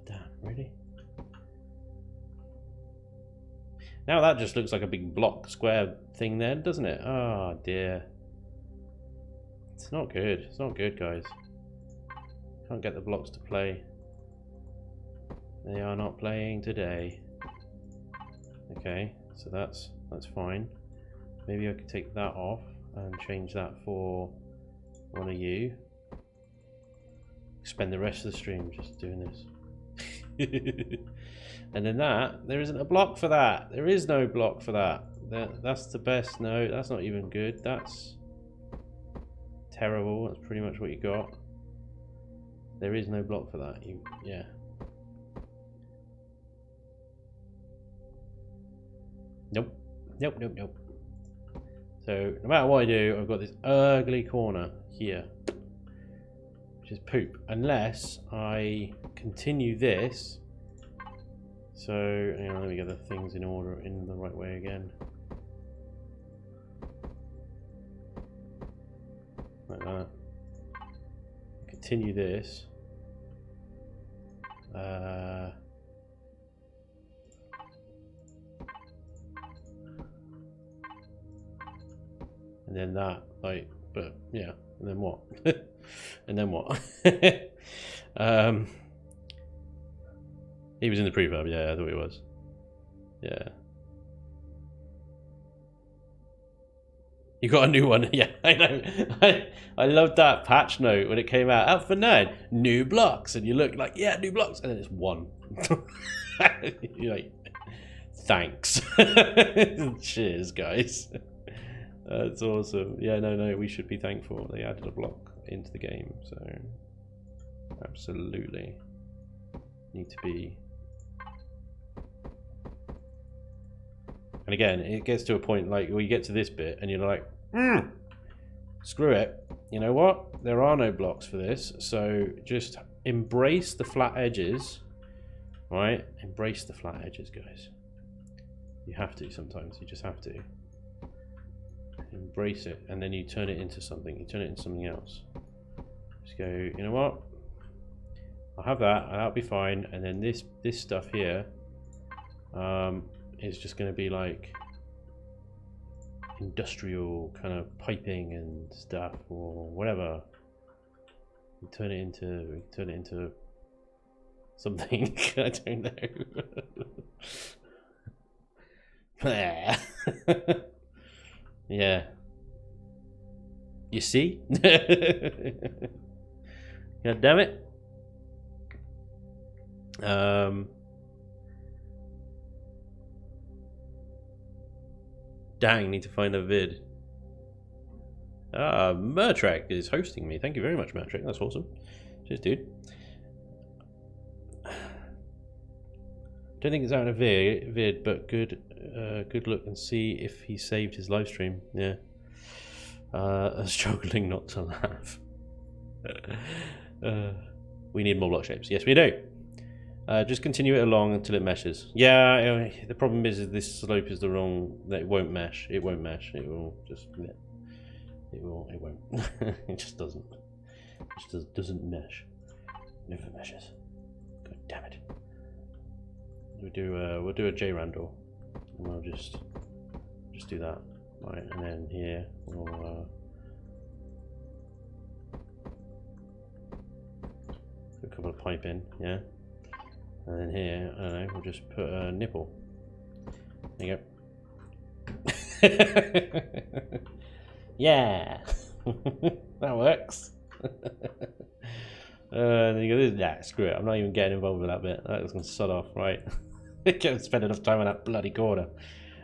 Damn, really? Now that just looks like a big block square thing then, doesn't it? Oh dear. It's not good. It's not good, guys. Can't get the blocks to play. They are not playing today. Okay, so that's fine. Maybe I could take that off and change that for one of you. Spend the rest of the stream just doing this. And then there isn't a block for that. There is no block for that. That's the best. No, that's not even good. That's terrible. That's pretty much what you got. There is no block for that. Yeah. Nope. So no matter what I do, I've got this ugly corner here. which is poop, unless I continue this. So, hang on, let me get the things in order in the right way again. Like that. Continue this. And then that, like, but yeah, and then what? And then what? He was in the prefab, yeah, I thought he was. Yeah. You got a new one, yeah, I know. I loved that patch note when it came out for 9, new blocks, and you look like, yeah, new blocks, and then it's 1. You're like, thanks. Cheers, guys. That's awesome. Yeah, no, we should be thankful. They added a block into the game, so absolutely need to be. And again, it gets to a point like where you get to this bit and you're like, screw it. You know what? There are no blocks for this, so just embrace the flat edges, right? Embrace the flat edges, guys. You have to sometimes. You just have to. Embrace it, and then you turn it into something. You turn it into something else. Just go, you know what? I'll have that, and that'll be fine. And then this stuff here is just going to be like industrial kind of piping and stuff, or whatever. We turn it into something. I don't know. Yeah. You see? God damn it. Dang, need to find a vid. Mertrek is hosting me. Thank you very much, Mertrek. That's awesome. Cheers, dude. Don't think it's out in a vid, but good look and see if he saved his live stream. Yeah. Struggling not to laugh. We need more block shapes. Yes, we do. Just continue it along until it meshes. Yeah, the problem is this slope is the wrong. That it won't mesh. It won't mesh. It will just. It won't. It just doesn't. It just doesn't mesh. Never meshes. God damn it. We'll do a J Randall, and we'll just do that, right? And then here we'll put a couple of pipe in, yeah. And then here, I don't know, we'll just put a nipple. There you go. Yeah, that works. Then you go, nah, screw it. I'm not even getting involved with that bit. That's gonna sod off, right? Can't spend enough time on that bloody corner.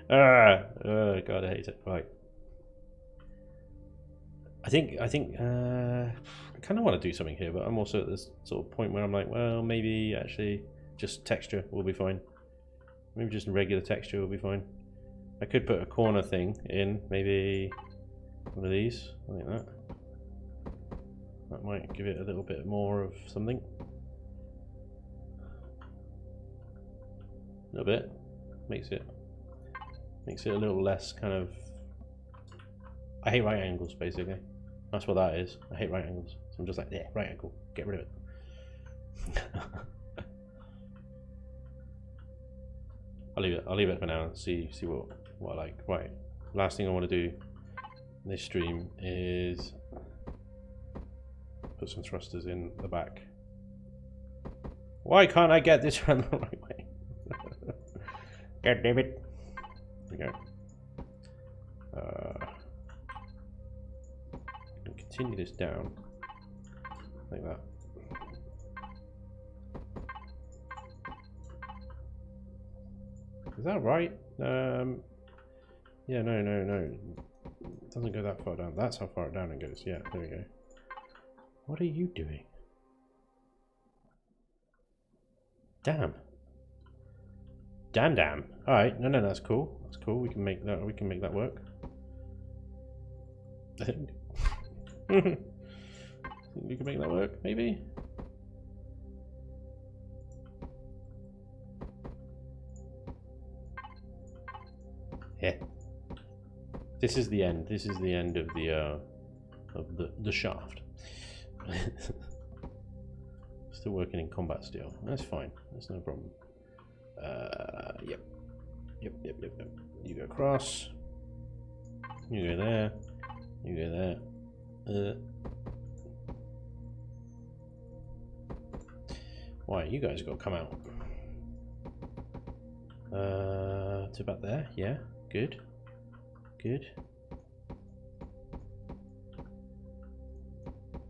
Oh god, I hate it. Right. I think I kind of want to do something here, but I'm also at this sort of point where I'm like, well, maybe actually just texture will be fine. Maybe just regular texture will be fine. I could put a corner thing in, maybe one of these, like that. That might give it a little bit more of something. A little bit. Makes it a little less kind of. I hate right angles, basically. That's what that is. I hate right angles. So I'm just like, yeah, right angle. Get rid of it. I'll leave it for now and see what I like. Right. Last thing I want to do in this stream is put some thrusters in the back. Why can't I get this around the right way? God damn it. There we go. Continue this down like that. Is that right? Yeah, no. It doesn't go that far down. That's how far down it goes. Yeah, there we go. What are you doing? Damn. Damn. Alright, no, that's cool. That's cool. We can make that work. I think. Think we can make that work, maybe? Yeah. This is the end. This is the end of the shaft. Still working in combat steel. That's fine. That's no problem. Yep. Yep. You go across. You go there. You go there. Why? You guys got to come out. To about there. Yeah. Good. Good.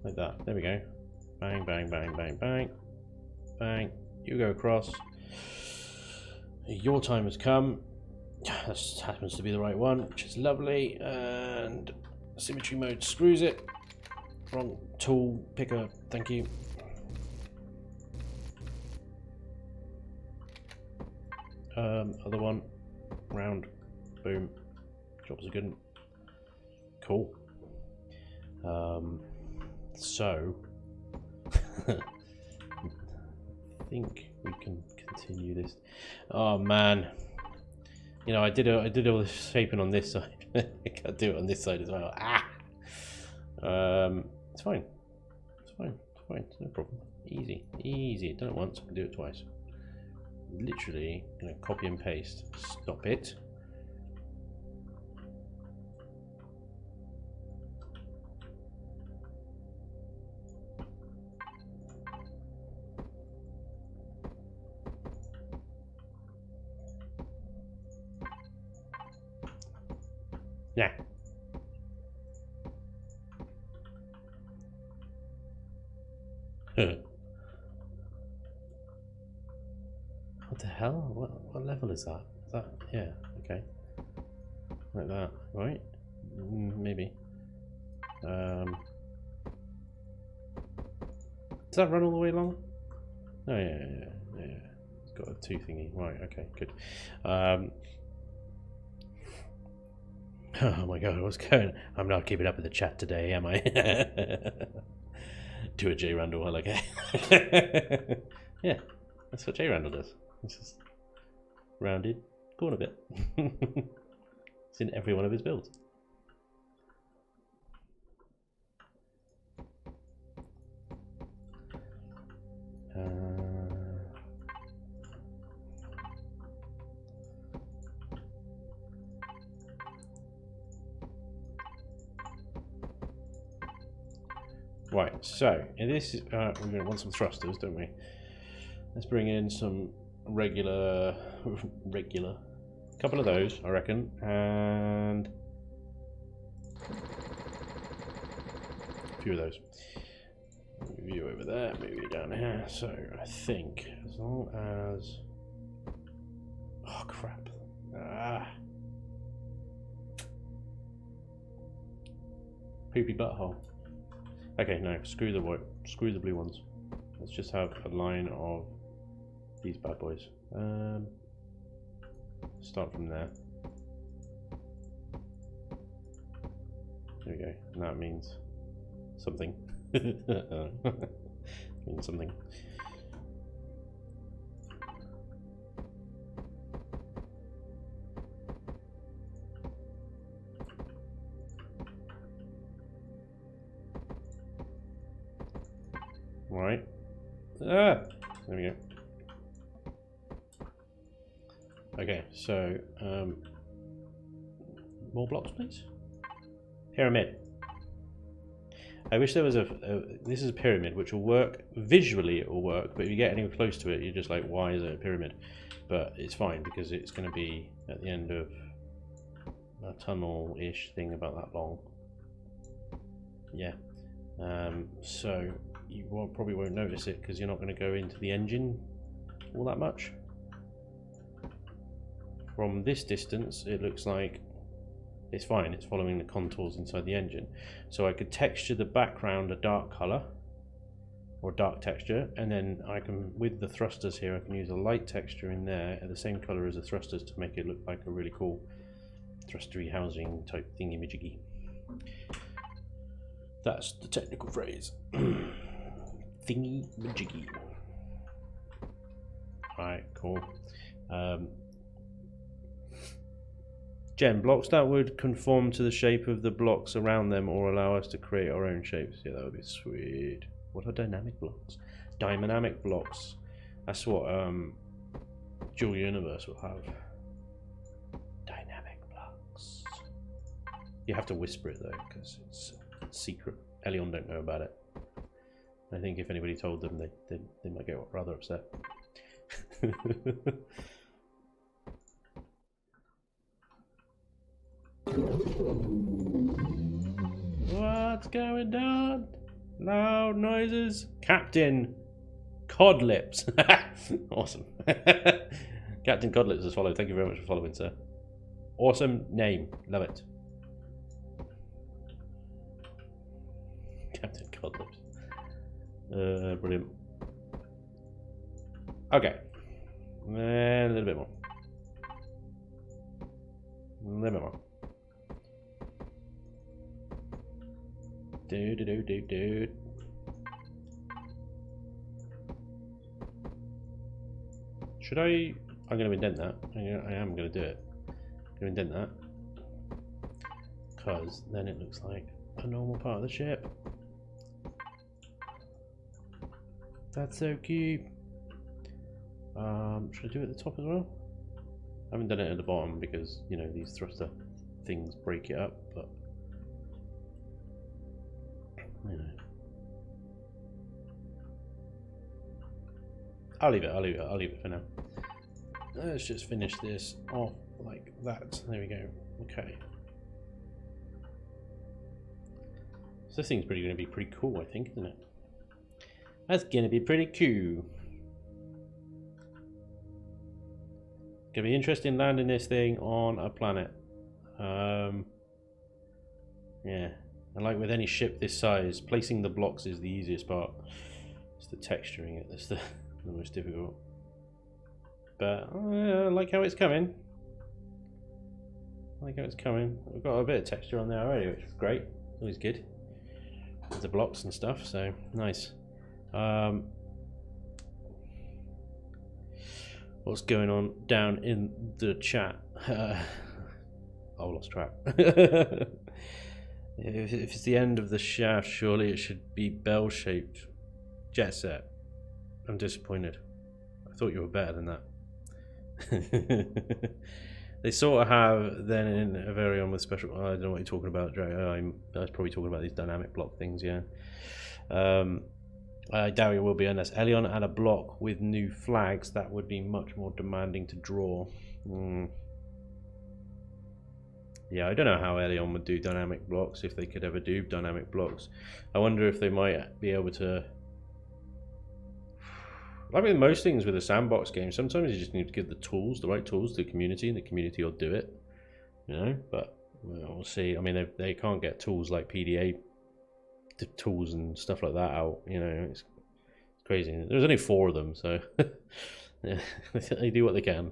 Like that. There we go. Bang, bang, bang, bang, bang. Bang. You go across. Your time has come. This happens to be the right one, which is lovely. And symmetry mode screws it. Wrong tool picker. Thank you. Other one. Round. Boom. Jobs are good. Cool. So I think we can continue this. Oh man, you know I did all this shaping on this side. I think I'll do it on this side as well. It's fine. It's fine. It's fine. It's no problem. Easy. Easy. Done it once. I can do it twice. Literally gonna copy and paste. Stop it. Yeah. What the hell? What level is that? Is that yeah? Okay. Like that, right? Maybe. Does that run all the way along? Oh yeah. It's got a two thingy. Right. Okay. Good. Oh my god, what's going on? I'm not keeping up with the chat today, am I? Do a J Randall, I like it. Yeah, that's what J Randall does. It's just rounded corner bit. It's in every one of his builds. Right, so in this, we're going to want some thrusters, don't we? Let's bring in some regular, couple of those, I reckon, and a few of those. Move you over there, move you down here. So I think as long as, oh crap, poopy butthole. Okay, no, screw the blue ones. Let's just have a line of these bad boys. Start from there. There we go. And that means something. Means something. Right. There we go. Okay, so more blocks, please. Pyramid. I wish there was this is a pyramid, which will work visually. It will work, but if you get any close to it, you're just like, why is it a pyramid? But it's fine because it's going to be at the end of a tunnel-ish thing about that long. Yeah. So you probably won't notice it because you're not going to go into the engine all that much. From this distance, it looks like it's fine. It's following the contours inside the engine. So I could texture the background a dark color or dark texture, and then I can, with the thrusters here, I can use a light texture in there at the same color as the thrusters to make it look like a really cool thrustery housing type thingy-majiggy. That's the technical phrase. Thingy majiggy. Alright, cool. Jen, blocks that would conform to the shape of the blocks around them or allow us to create our own shapes. Yeah, that would be sweet. What are dynamic blocks? Dynamic blocks. That's what Dual Universe will have. Dynamic blocks. You have to whisper it though, because it's secret. Elion don't know about it. I think if anybody told them, they might get rather upset. What's going down? Loud noises. Captain Codlips. Awesome. Captain Codlips has followed. Thank you very much for following, sir. Awesome name. Love it. Captain Codlips. Brilliant. Okay. And a little bit more. A little bit more. Dude. Should I? I'm going to indent that. I am going to do it. I'm going to indent that. Because then it looks like a normal part of the ship. That's so cute. Should I do it at the top as well? I haven't done it at the bottom because, you know, these thruster things break it up, but you know. I'll leave it for now. Let's just finish this off like that. There we go. Okay. So this thing's going to be pretty cool, I think, isn't it? That's going to be pretty cool. Gonna be interesting landing this thing on a planet. Yeah, and like with any ship this size, placing the blocks is the easiest part. It's the texturing it that's the most difficult. But I like how it's coming. I like how it's coming. We've got a bit of texture on there already, which is great. Always good. With the blocks and stuff, so nice. What's going on down in the chat? I lost track. If it's the end of the shaft, surely it should be bell-shaped. Jet Set. I'm disappointed. I thought you were better than that. They sort of have then in a very on with special. I don't know what you're talking about, Dre. I was probably talking about these dynamic block things, yeah. I doubt it will be unless Elion had a block with new flags. That would be much more demanding to draw. Yeah, I don't know how Elion would do dynamic blocks, if they could ever do dynamic blocks. I wonder if they might be able to. Like with most things with a sandbox game, sometimes you just need to give the tools, the right tools to the community, and the community will do it. You know, but we'll see. I mean, they can't get tools like PDA tools and stuff like that out. You know, it's crazy. There's only 4 of them, so yeah, they do what they can.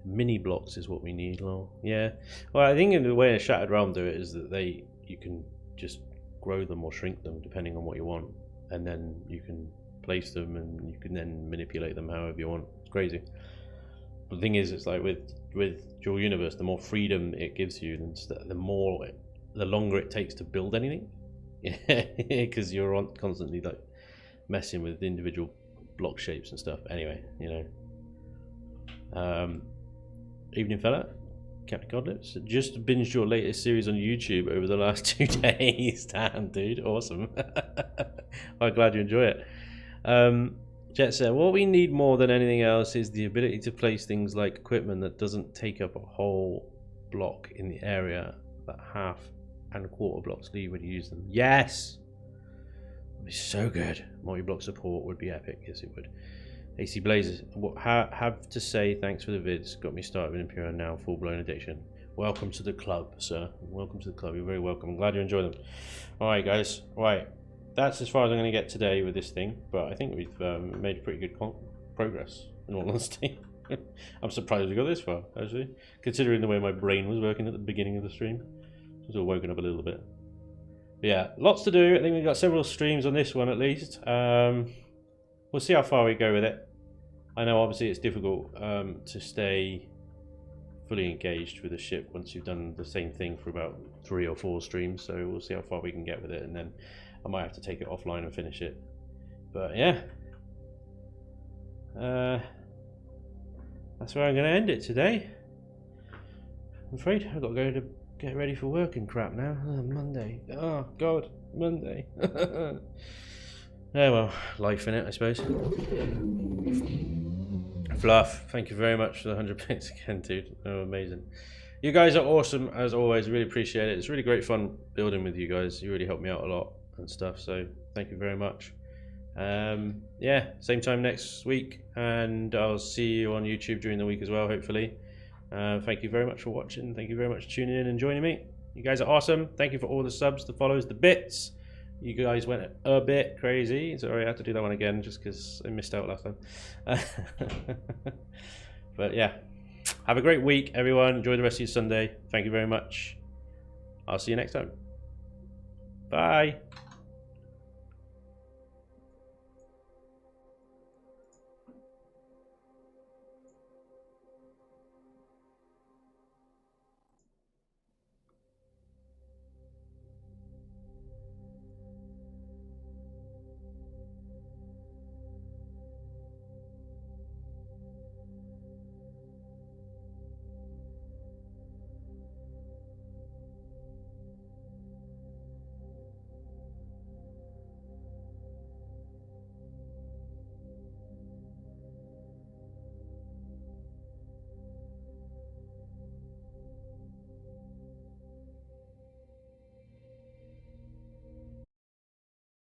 Mini blocks is what we need, lol. Yeah. Well, I think in the way a Shattered Realm do it is that you can just grow them or shrink them depending on what you want, and then you can place them and you can then manipulate them however you want. It's crazy. But the thing is, it's like with Dual Universe, the more freedom it gives you, the longer it takes to build anything. Because you're constantly like messing with individual block shapes and stuff. Anyway, you know. Evening fella, Captain Godlips. Just binged your latest series on YouTube over the last 2 days. Damn, dude, awesome. I'm glad you enjoy it. Jet said, what we need more than anything else is the ability to place things like equipment that doesn't take up a whole block in the area that half and quarter blocks leave when you use them. Yes! That'd be so good. Multi-block support would be epic. Yes, it would. AC Blazers, have to say thanks for the vids. Got me started with Imperial, now full-blown addiction. Welcome to the club, sir. Welcome to the club. You're very welcome. I'm glad you enjoy them. Alright, guys. Right. That's as far as I'm going to get today with this thing, but I think we've made pretty good progress, in all honesty. I'm surprised we got this far, actually, considering the way my brain was working at the beginning of the stream. I was all woken up a little bit. But yeah, lots to do. I think we've got several streams on this one at least. We'll see how far we go with it. I know obviously it's difficult to stay fully engaged with the ship once you've done the same thing for about 3 or 4 streams, so we'll see how far we can get with it, and then I might have to take it offline and finish it. But yeah, that's where I'm going to end it today. I'm afraid I've got to go to get ready for work and crap now. Monday. Oh God, Monday. Oh well, life in it, I suppose. Fluff, thank you very much for the 100 bits again, dude. Oh, amazing. You guys are awesome as always. Really appreciate it. It's really great fun building with you guys. You really help me out a lot and stuff. So thank you very much. Yeah, same time next week, and I'll see you on YouTube during the week as well, hopefully. Thank you very much for watching. Thank you very much for tuning in and joining me. You guys are awesome. Thank you for all the subs, the follows, the bits. You guys went a bit crazy. Sorry, I have to do that one again just because I missed out last time. But yeah, have a great week, everyone. Enjoy the rest of your Sunday. Thank you very much. I'll see you next time. Bye.